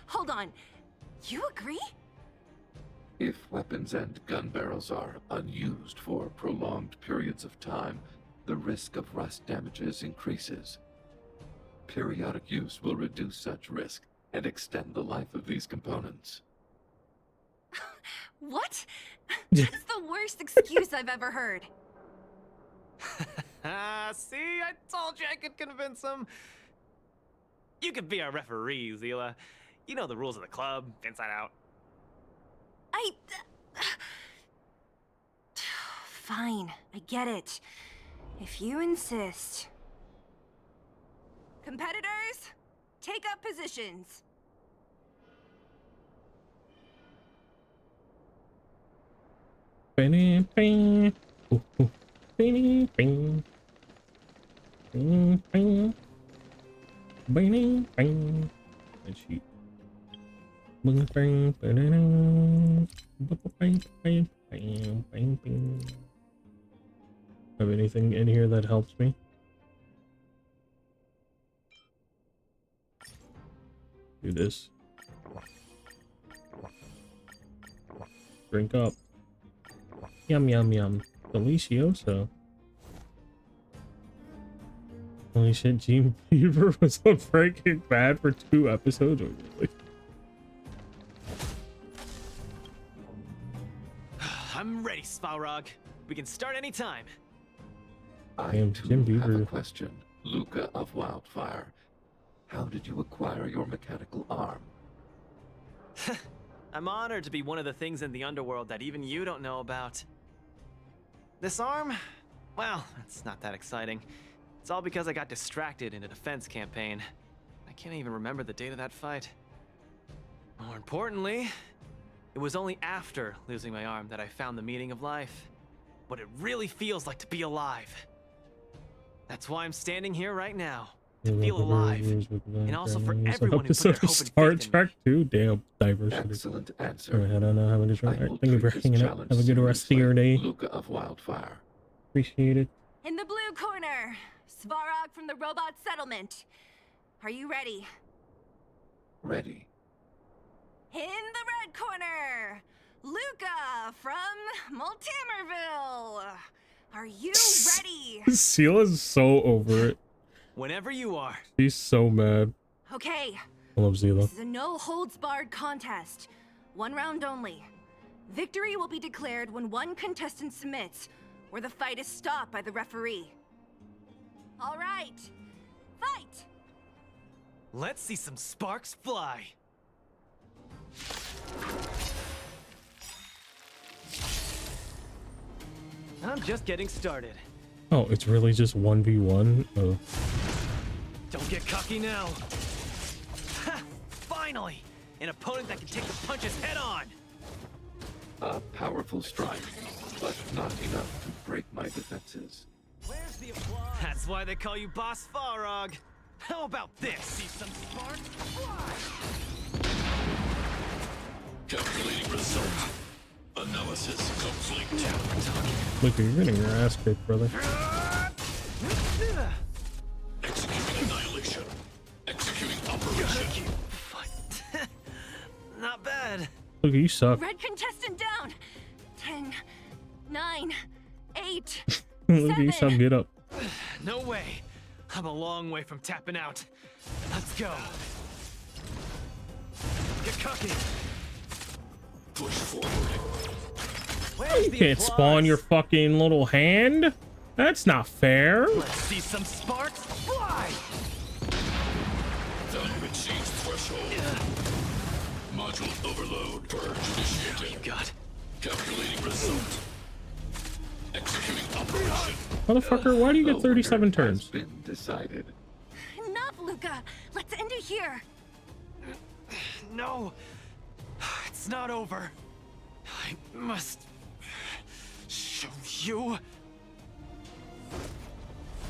Hold on. You agree? If weapons and gun barrels are unused for prolonged periods of time, the risk of rust damages increases. Periodic use will reduce such risk and extend the life of these components. What? That's the worst excuse I've ever heard. See, I told you I could convince him. You could be our referee, Zila. You know the rules of the club, inside out. Fine, I get it. If you insist. Competitors, take up positions. Bing, bing. Ooh, ooh. Bing, bing. Bing, bing. Bing, bing. And she. Bing, bing, bing, bing, bing, bing, bing, bing. Have anything in here that helps me? Do this. Drink up. Yum yum yum. Delicioso. Holy shit, Jim Beaver was on Breaking Bad for 2 episodes. Really? I'm ready, Svarog. We can start anytime. I Damn, too Jim have a Beaver. question, LUCA of Wildfire. How did you acquire your mechanical arm? I'm honored to be one of the things in the underworld that even you don't know about. This arm? Well, it's not that exciting. It's all because I got distracted in a defense campaign. I can't even remember the date of that fight. More importantly, it was only after losing my arm that I found the meaning of life. What it really feels like to be alive. That's why I'm standing here right now. To feel alive. And also for everyone who put their hope and Star faith in Trek 2. Damn, diversity. Excellent answer. Alright, I don't know. Have a good I will Thank you for treat this hanging out. challenge Have a good rest of your day. LUCA of Wildfire. Appreciate it. In the blue corner, Svarog from the robot settlement. Are you ready? Ready. In the red corner, LUCA from Multimerville. Are you ready? Sela's so over it. Whenever you are. She's so mad. Okay. I love Zila. This is a no-holds-barred contest. 1 round only. Victory will be declared when one contestant submits, or the fight is stopped by the referee. All right. Fight! Let's see some sparks fly. I'm just getting started. Oh, it's really just 1v1? Oh. Don't get cocky now. Ha! Finally! An opponent that can take the punches head on! A powerful strike, but not enough to break my defenses. Where's the applause? That's why they call you Boss Farog. How about this? See some sparks fly! Calculating result. Analysis complete. Look, you're getting your ass kicked, brother. Executing annihilation. Executing operation. Not bad. Look, you suck. Red contestant down. 10, 9, 8. Look, you suck. Get up. No way. I'm a long way from tapping out. Let's go. Get cocky. Push forward. You can't spawn your fucking little hand. That's not fair. Let's see some sparks fly. Value exceeds threshold. Module overload. Purge initiated. You got. Calculating result. Executing operation. Motherfucker, why do you get 37 turns? Been decided. Enough, Luca. Let's end it here. No. It's not over. I must show you.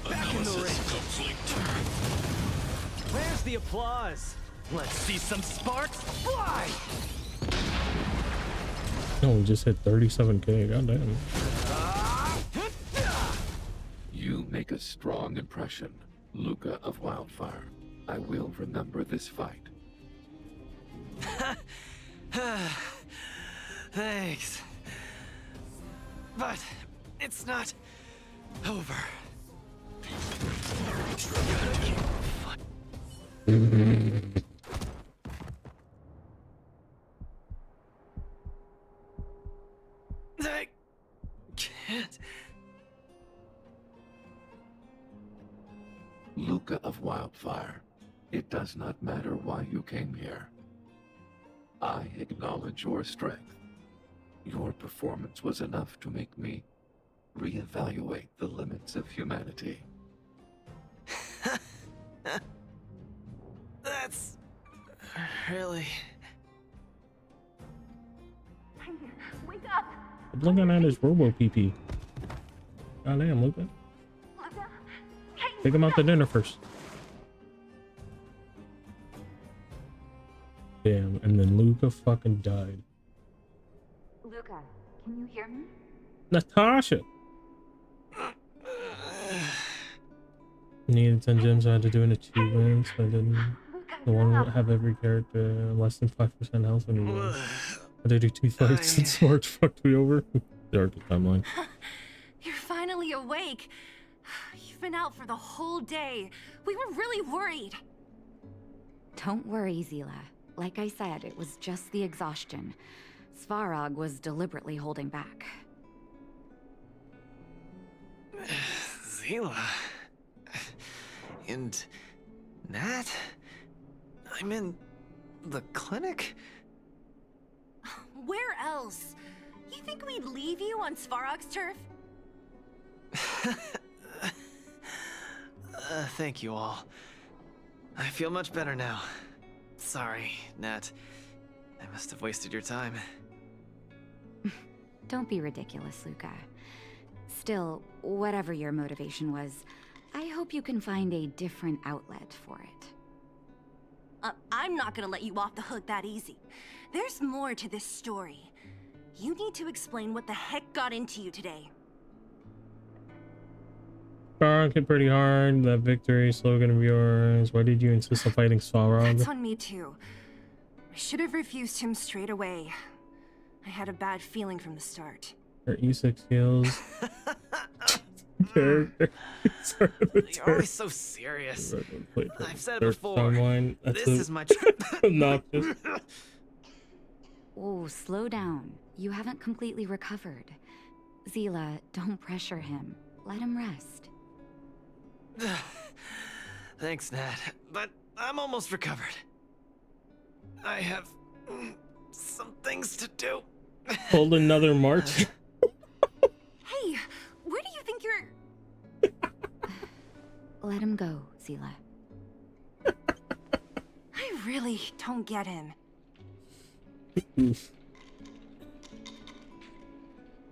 Back in the ring. Where's the applause? Let's see some sparks fly. No, we just hit 37k. Goddamn. You make a strong impression, Luca of Wildfire. I will remember this fight. Thanks. But it's not over. I can't. Luca of Wildfire, it does not matter why you came here. I acknowledge your strength. Your performance was enough to make me reevaluate the limits of humanity. That's really. Wake up! I'm looking at his robo PP. Goddamn, Luca. Take him out to dinner first. Damn, and then Luca fucking died. Luca, can you hear me? Natasha! Needed 10 gems, I had to do an achievement, so I didn't. The one would have every character less than 5% health when you win. I had to do 2 fights since March fucked me over. Dark timeline. You're finally awake. You've been out for the whole day. We were really worried. Don't worry, Zila. Like I said, it was just the exhaustion. Svarog was deliberately holding back. Zila. And Nat? I'm in the clinic? Where else? You think we'd leave you on Svarog's turf? Thank you all. I feel much better now. Sorry, Nat. I must have wasted your time. Don't be ridiculous, Luca. Still, whatever your motivation was, I hope you can find a different outlet for it. I'm not gonna let you off the hook that easy. There's more to this story. You need to explain what the heck got into you today. Svarog hit pretty hard. That victory slogan of yours. Why did you insist on fighting Svarog? That's on me too. I should have refused him straight away. I had a bad feeling from the start. Her E6 skills. Character. You're always so serious. I've said it before. This is my obnoxious. Oh, slow down. You haven't completely recovered. Zila, don't pressure him. Let him rest. Thanks, Nat. But I'm almost recovered. I have some things to do. Hold another march. Hey, where do you think you're... Let him go, Zila. I really don't get him.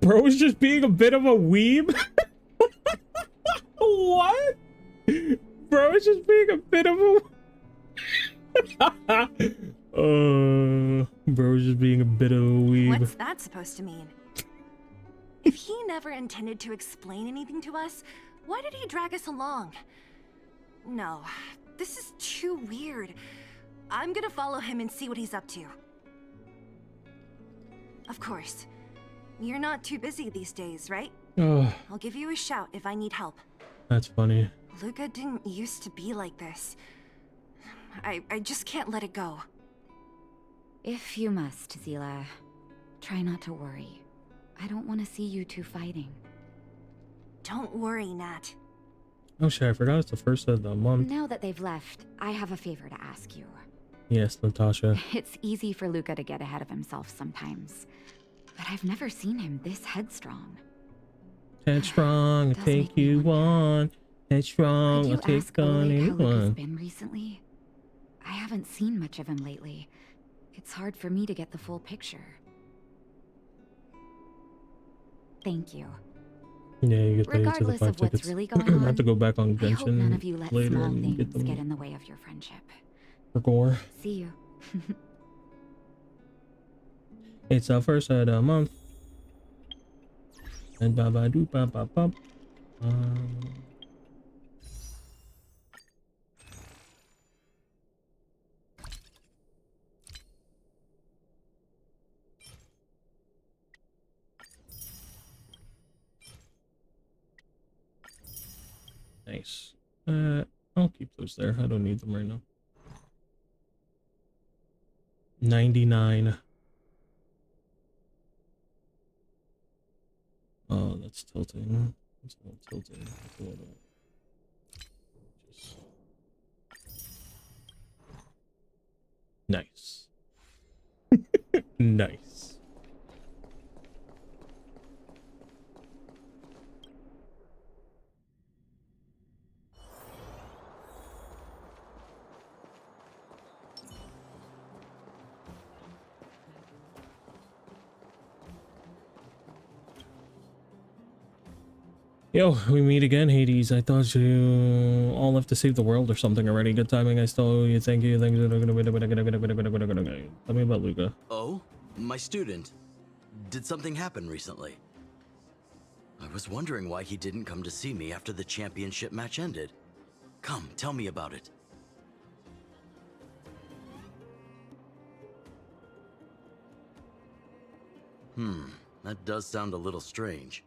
Bro is just being a bit of a weeb. What? Bro is just being a bit of a... Bro's just being a bit of a weeb. What's that supposed to mean? If he never intended to explain anything to us, why did he drag us along? No, this is too weird. I'm gonna follow him and see what he's up to. Of course. You're not too busy these days, right? I'll give you a shout if I need help. That's funny. Luca didn't used to be like this. I just can't let it go. If you must, Zila, try not to worry. I don't want to see you two fighting. Don't worry, Nat. Oh shit, I forgot it's the first of the month. Now that they've left, I have a favor to ask you. Yes, Natasha. It's easy for Luca to get ahead of himself sometimes, but I've never seen him this headstrong. Headstrong, I'll take you on. Headstrong, I'll take on anyone. How Luca's been recently? I haven't seen much of him lately. It's hard for me to get the full picture. Thank you. Yeah, you get Regardless of what's really going on, I have to go back on I hope none of Genshin you let later small and things get them get in the way of your friendship. for gore. See you. It's the first of the month. And ba ba doo ba ba ba. Nice. I'll keep those there. I don't need them right now. 99. Oh, that's tilting. That's a little tilting. That's a little... Just... Nice. Nice. Yo, we meet again, Hades. I thought you all left to save the world or something already. Good timing. I still owe you. Thank you. Thank you. Tell me about Luca. Oh, my student. Did something happen recently? I was wondering why he didn't come to see me after the championship match ended. Come, tell me about it. That does sound a little strange.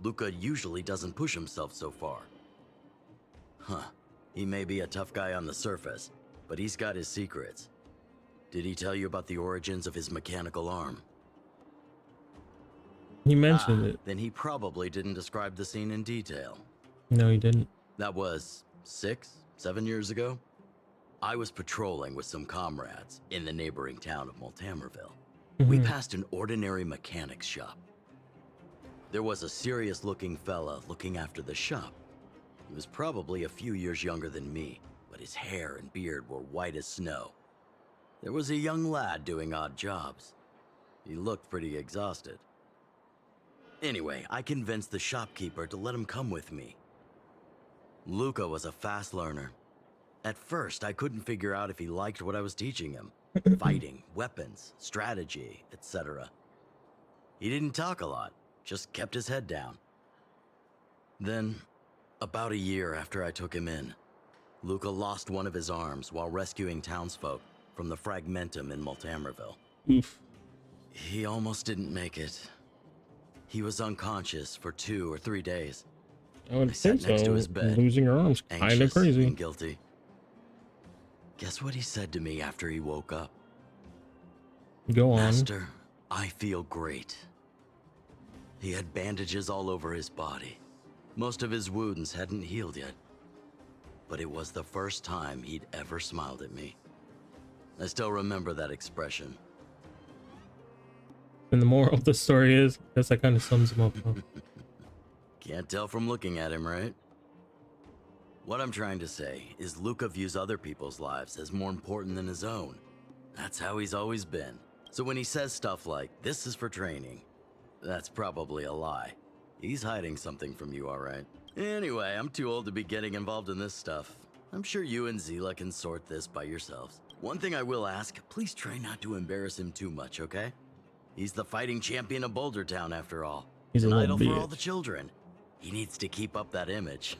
Luca usually doesn't push himself so far. Huh. He may be a tough guy on the surface, but he's got his secrets. Did he tell you about the origins of his mechanical arm? He mentioned it. Then he probably didn't describe the scene in detail. No, he didn't. That was 6, 7 years ago. I was patrolling with some comrades in the neighboring town of Multamerville. We passed an ordinary mechanic's shop. There was a serious-looking fella looking after the shop. He was probably a few years younger than me, but his hair and beard were white as snow. There was a young lad doing odd jobs. He looked pretty exhausted. Anyway, I convinced the shopkeeper to let him come with me. Luca was a fast learner. At first, I couldn't figure out if he liked what I was teaching him. Fighting, weapons, strategy, etc. He didn't talk a lot. Just kept his head down. Then, about a year after I took him in, Luca lost one of his arms while rescuing townsfolk from the Fragmentum in Multamerville. Oof. He almost didn't make it. He was unconscious for 2 or 3 days. I would sat think next to so. his bed, Losing your arm's kind of anxious crazy. and guilty. Guess what he said to me after he woke up? Go on. Master, I feel great. He had bandages all over his body. Most of his wounds hadn't healed yet. But it was the first time he'd ever smiled at me. I still remember that expression. And the moral of the story is, I guess that kind of sums him up. Huh? Can't tell from looking at him, right? What I'm trying to say is Luca views other people's lives as more important than his own. That's how he's always been. So when he says stuff like, "This is for training," that's probably a lie. He's hiding something from you, all right? Anyway, I'm too old to be getting involved in this stuff. I'm sure you and Zila can sort this by yourselves. One thing I will ask, please try not to embarrass him too much, okay? He's the fighting champion of Boulder Town, after all. He's an a idol little for all the bitch. children. He needs to keep up that image.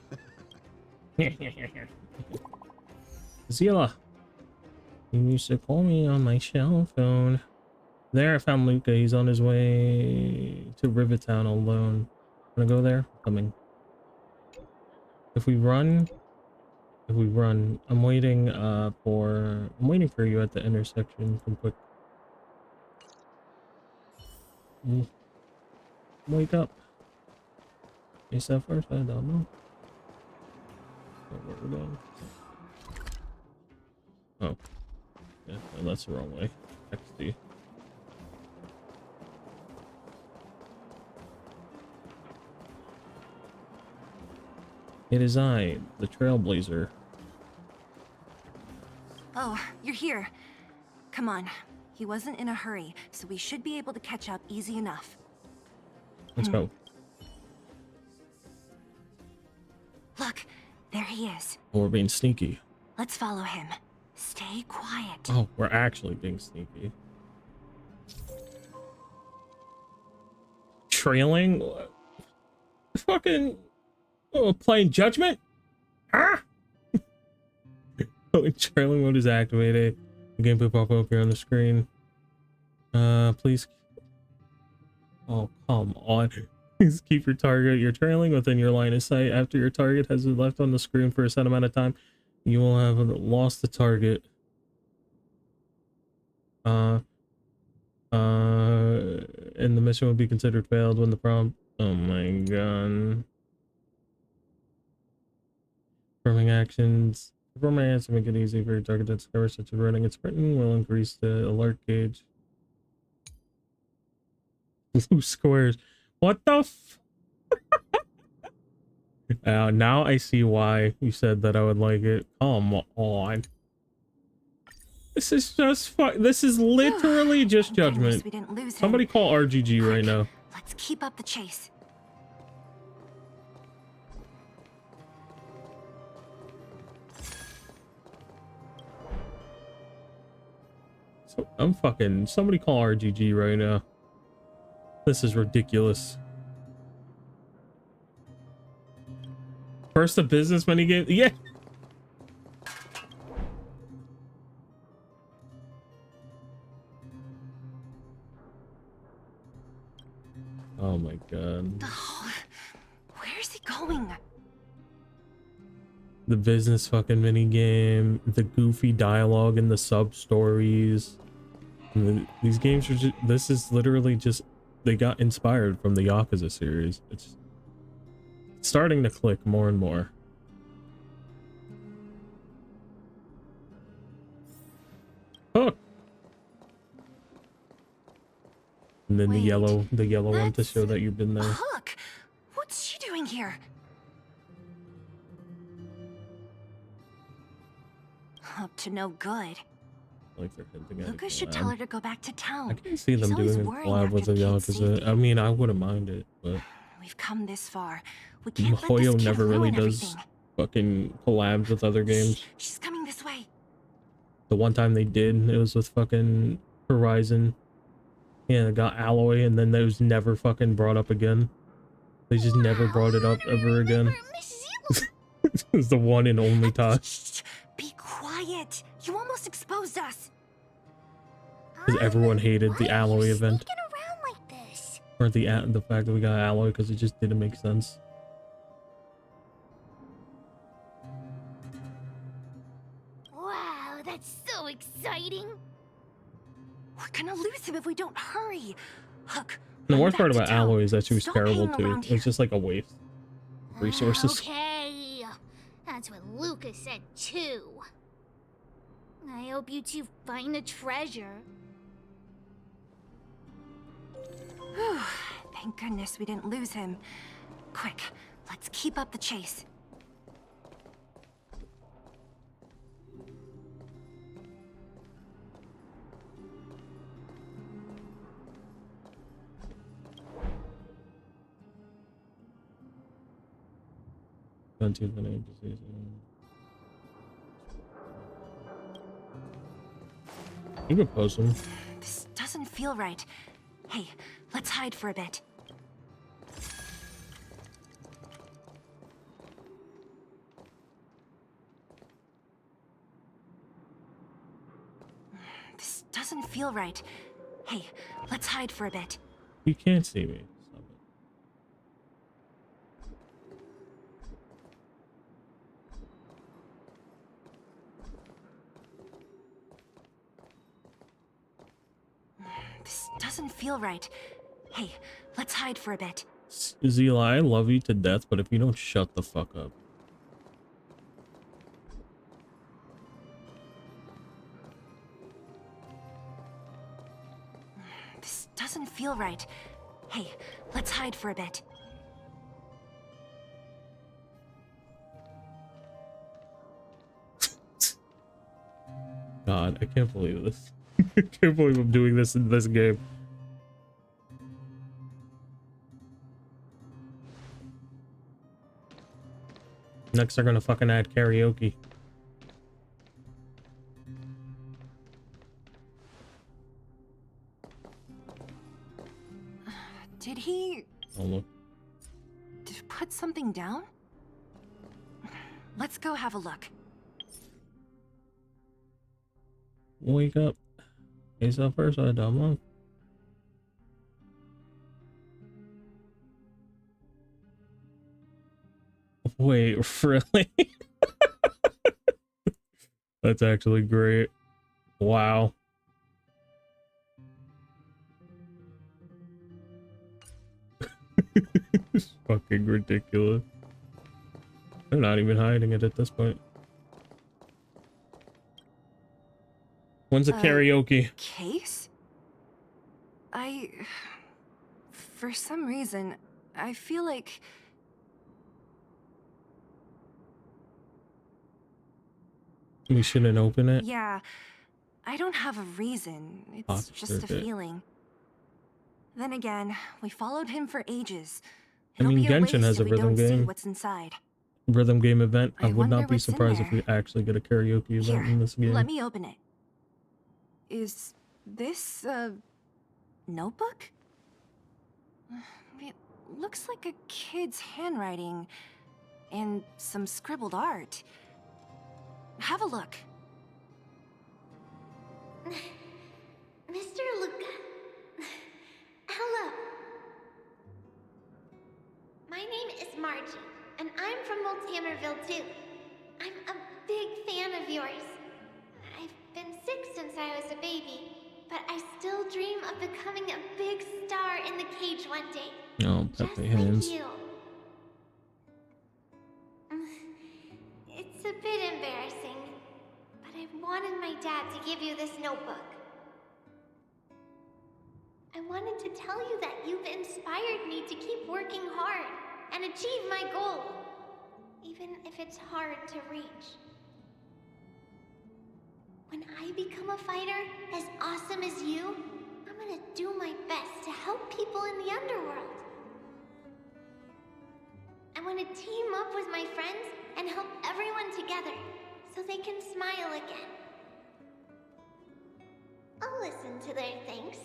Zila. You used to call me on my cell phone. There, I found Luca. He's on his way to Rivertown alone. Wanna go there? Coming. If we run, I'm waiting for you at the intersection. Come quick. Wake up. You said first, I don't know. Where we're going. Oh. Yeah, no, that's the wrong way. XD. It is I, the Trailblazer. Oh, you're here. Come on. He wasn't in a hurry, so we should be able to catch up easy enough. Let's go. Look, there he is. Oh, we're being sneaky. Let's follow him. Stay quiet. Oh, we're actually being sneaky. Trailing? Fucking... Oh, playing Judgment? Ah! Trailing mode is activated. The game will pop up here on the screen. Please. Oh, come on. Please keep your target. You're trailing within your line of sight. After your target has been left on the screen for a set amount of time, you will have lost the target. And the mission will be considered failed when the prompt. Oh my god. Performing actions. Performing actions to make it easy for your target to discover, such as running and sprinting, will increase the alert gauge. Blue squares. What the f? Now I see why you said that I would like it. Come on. This is just this is literally just Judgment. We didn't lose him. Somebody call RGG right now. Let's keep up the chase. So I'm fucking... Somebody call RGG right now. This is ridiculous. First a business minigame? Yeah! Oh my god. Where's he going? The business fucking minigame, the goofy dialogue and the sub-stories. These games are just... This is literally just... They got inspired from the Yakuza series. It's starting to click more and more. Hook! And then the yellow one to show that you've been there. Hook! What's she doing here? Up to no good. Like they're hinting at Lucas should tell her to go back to town. I can see them doing a collab with the Yakuza. I mean, I wouldn't mind it, but we've come this far. We can't let this Hoyo kid never really ruin does everything. fucking collabs with other games. She's coming this way. The one time they did, it was with fucking Horizon. Yeah, it got Alloy, and then that was never fucking brought up again. They just never brought it up ever again. It was the one and only time. Be quiet. You almost exposed us. Because everyone hated the Alloy event. Around like this. Or the fact that we got Alloy, because it just didn't make sense. Wow, that's so exciting. We're gonna lose him if we don't hurry. Hook. And the worst part about Alloy is that she was terrible too. It was just like a waste of resources. Okay, that's what Lucas said too. I hope you two find the treasure. Thank goodness we didn't lose him. Quick, let's keep up the chase. You can post them. This doesn't feel right. Hey, let's hide for a bit. This doesn't feel right. Hey, let's hide for a bit. You can't see me. Stop it. This doesn't feel right. Hey, let's hide for a bit. Zila, I love you to death, but if you don't shut the fuck up. This doesn't feel right. Hey, let's hide for a bit. God, I can't believe this. I can't believe I'm doing this in this game. Next, they're gonna fucking add karaoke. Did he... Oh, look. put something down? Let's go have a look. Wake up. Face up first, I dumb monk. Wait, really? That's actually great. Wow. It's fucking ridiculous. They're not even hiding it at this point. When's the karaoke? Case? For some reason, I feel like... We shouldn't open it? Yeah, I don't have a reason. It's just a feeling. Then again, we followed him for ages. I mean, Genshin has a rhythm game. What's inside. Rhythm game event. I would not be what's in surprised if we actually get a karaoke event in this game. Let me open it. Is this a notebook? It looks like a kid's handwriting and some scribbled art. Have a look. Mr. LUCA. Hello. My name is Margie, and I'm from Multamerville too. I'm a big fan of yours. I've been sick since I was a baby, but I still dream of becoming a big star in the cage one day. Oh, Pepe hands. You. It's a bit embarrassing, but I wanted my dad to give you this notebook. I wanted to tell you that you've inspired me to keep working hard and achieve my goal, even if it's hard to reach. When I become a fighter as awesome as you, I'm gonna do my best to help people in the underworld. I want to team up with my friends and help everyone together so they can smile again. I'll listen to their thanks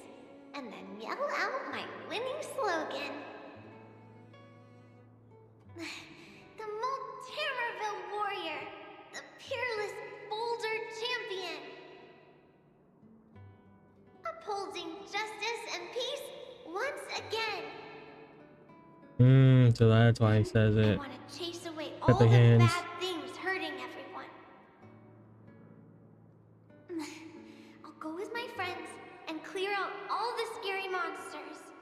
and then yell out my winning slogan. The Multamerville Warrior, the peerless Boulder Champion. Upholding justice and peace once again. So that's why he says it. I want to chase away all the hands. bad things hurting everyone. I'll go with my friends and clear out all the scary monsters.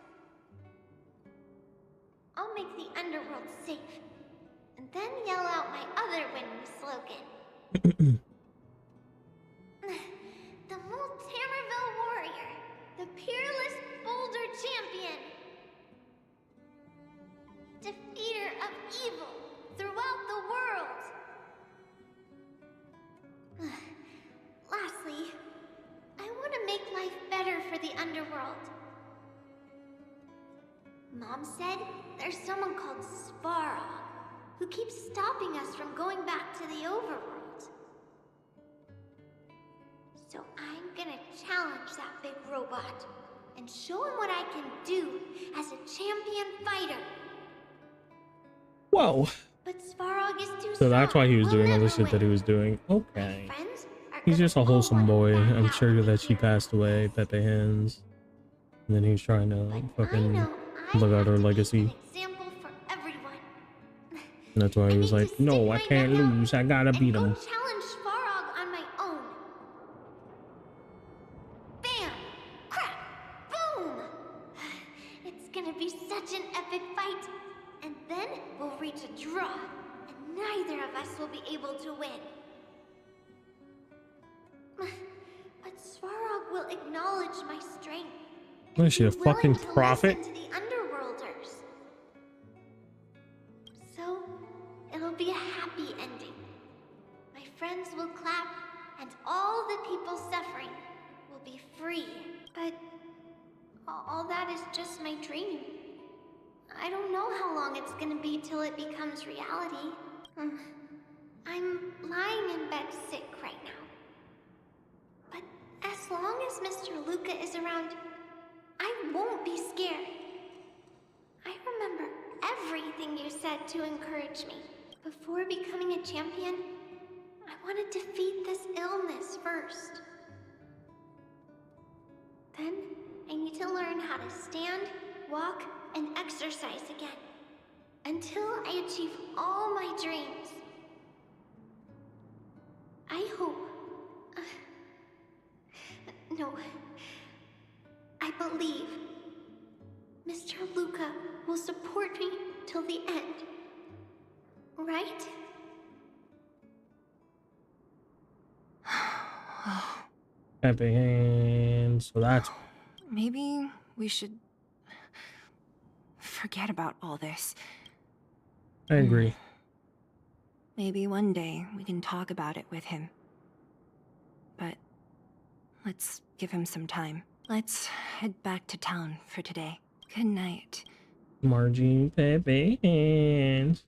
I'll make the underworld safe, and then yell out my other winning slogan. The Multamerville Warrior, the peerless Boulder Champion. Defeater of evil throughout the world. Lastly, I want to make life better for the underworld. Mom said there's someone called Svarog who keeps stopping us from going back to the overworld. So I'm gonna challenge that big robot and show him what I can do as a champion fighter. Whoa. But Svarog is too So that's why he was strong. doing all We'll the shit never that he win. was doing. Okay. Friends are He's just a all wholesome wanna boy. back I'm out sure of that the she passed away, Pepe Hands. And then he was trying to fucking live out her legacy. example for everyone. And that's why he was like, no, I can't lose. I gotta beat him. Challenge Svarog on my own. Bam! Crack! Boom! It's gonna be such an epic fight. And then we'll reach a draw. And neither of us will be able to win. But Svarog will acknowledge my strength. Is she a fucking prophet? To the Underworlders. So, it'll be a happy ending. My friends will clap, and all the people suffering will be free. But all that is just my dream. I don't know how long it's gonna be till it becomes reality. I'm lying in bed sick right now. But as long as Mr. LUCA is around, I won't be scared. I remember everything you said to encourage me. Before becoming a champion, I want to defeat this illness first. Then, I need to learn how to stand, walk, and exercise again. Until I achieve all my dreams. I hope... no. I believe Mr. LUCA will support me till the end. Right? Pepe Hands. So that's... Maybe we should forget about all this. I agree. Maybe one day we can talk about it with him. But let's give him some time. Let's head back to town for today. Good night. Margie, Pepe Hands.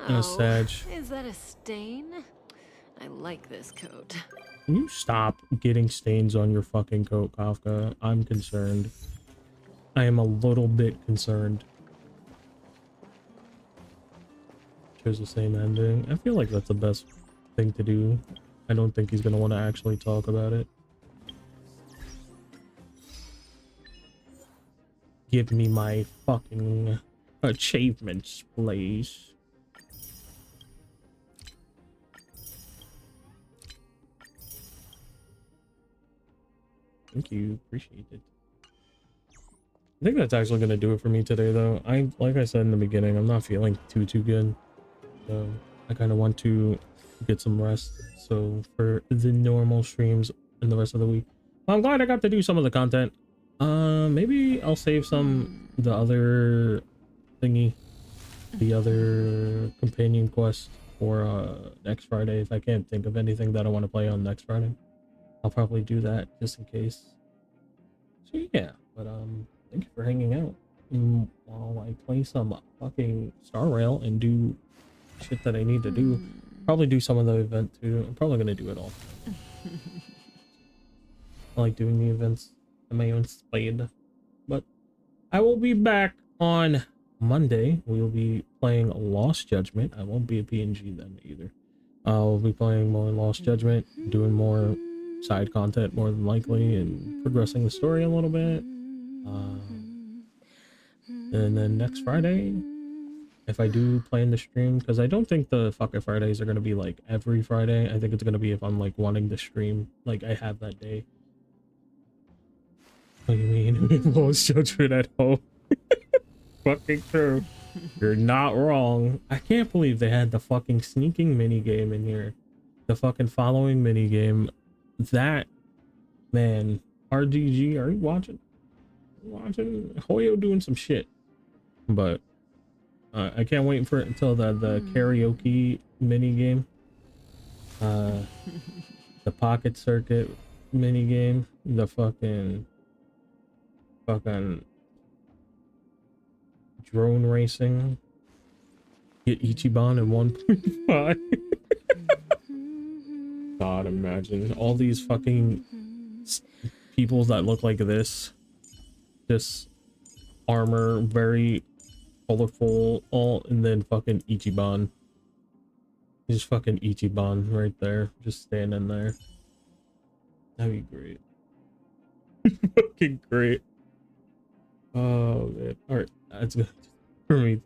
Oh, Sag. is that a stain? I like this coat. Can you stop getting stains on your fucking coat, Kafka? I'm concerned. I am a little bit concerned. Chose the same ending. I feel like that's the best thing to do. I don't think he's gonna want to actually talk about it. Give me my fucking achievements, please. Thank you. Appreciate it. I think that's actually going to do it for me today, though. Like I said in the beginning, I'm not feeling too good. So I kind of want to get some rest. So for the normal streams in the rest of the week, well, I'm glad I got to do some of the content. Maybe I'll save the other thingy, the other companion quest for next Friday. If I can't think of anything that I want to play on next Friday, I'll probably do that just in case. So yeah, but thank you for hanging out while I play some fucking starrail and do shit that I need to do. Probably do some of the event too. I'm probably gonna do it all. I like doing the events at my own speed. But I will be back on Monday. We will be playing Lost Judgment. I won't be a PNG then either. I'll be playing more Lost Judgment, doing more side content more than likely, and progressing the story a little bit. And then next Friday, if I do plan the stream, because I don't think the fucking Fridays are going to be like every Friday. I think it's going to be if I'm like wanting to stream, like I have that day. What do you mean? Lost Judgment at home. Fucking true. You're not wrong. I can't believe they had the fucking sneaking minigame in here. The fucking following minigame. That, man, RDG, are you watching? Watching Hoyo doing some shit. But I can't wait for it until the karaoke mini game, the pocket circuit mini game, the fucking drone racing. Get Ichiban in 1.5. God, imagine all these fucking people that look like this. This armor, very colorful, all, and then fucking Ichiban. Just fucking Ichiban right there, just standing there. That'd be great. Fucking great. Oh man. Alright, that's good for me.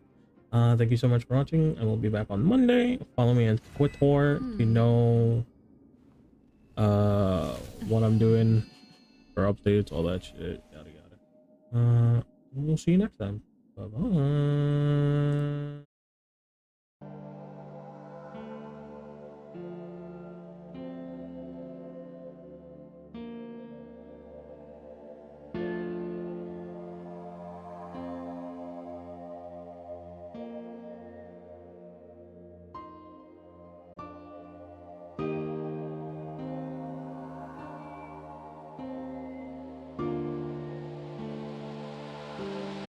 Thank you so much for watching. I will be back on Monday. Follow me on Twitter to know what I'm doing for updates, all that shit. Yada yada. We'll see you next time. Bye bye.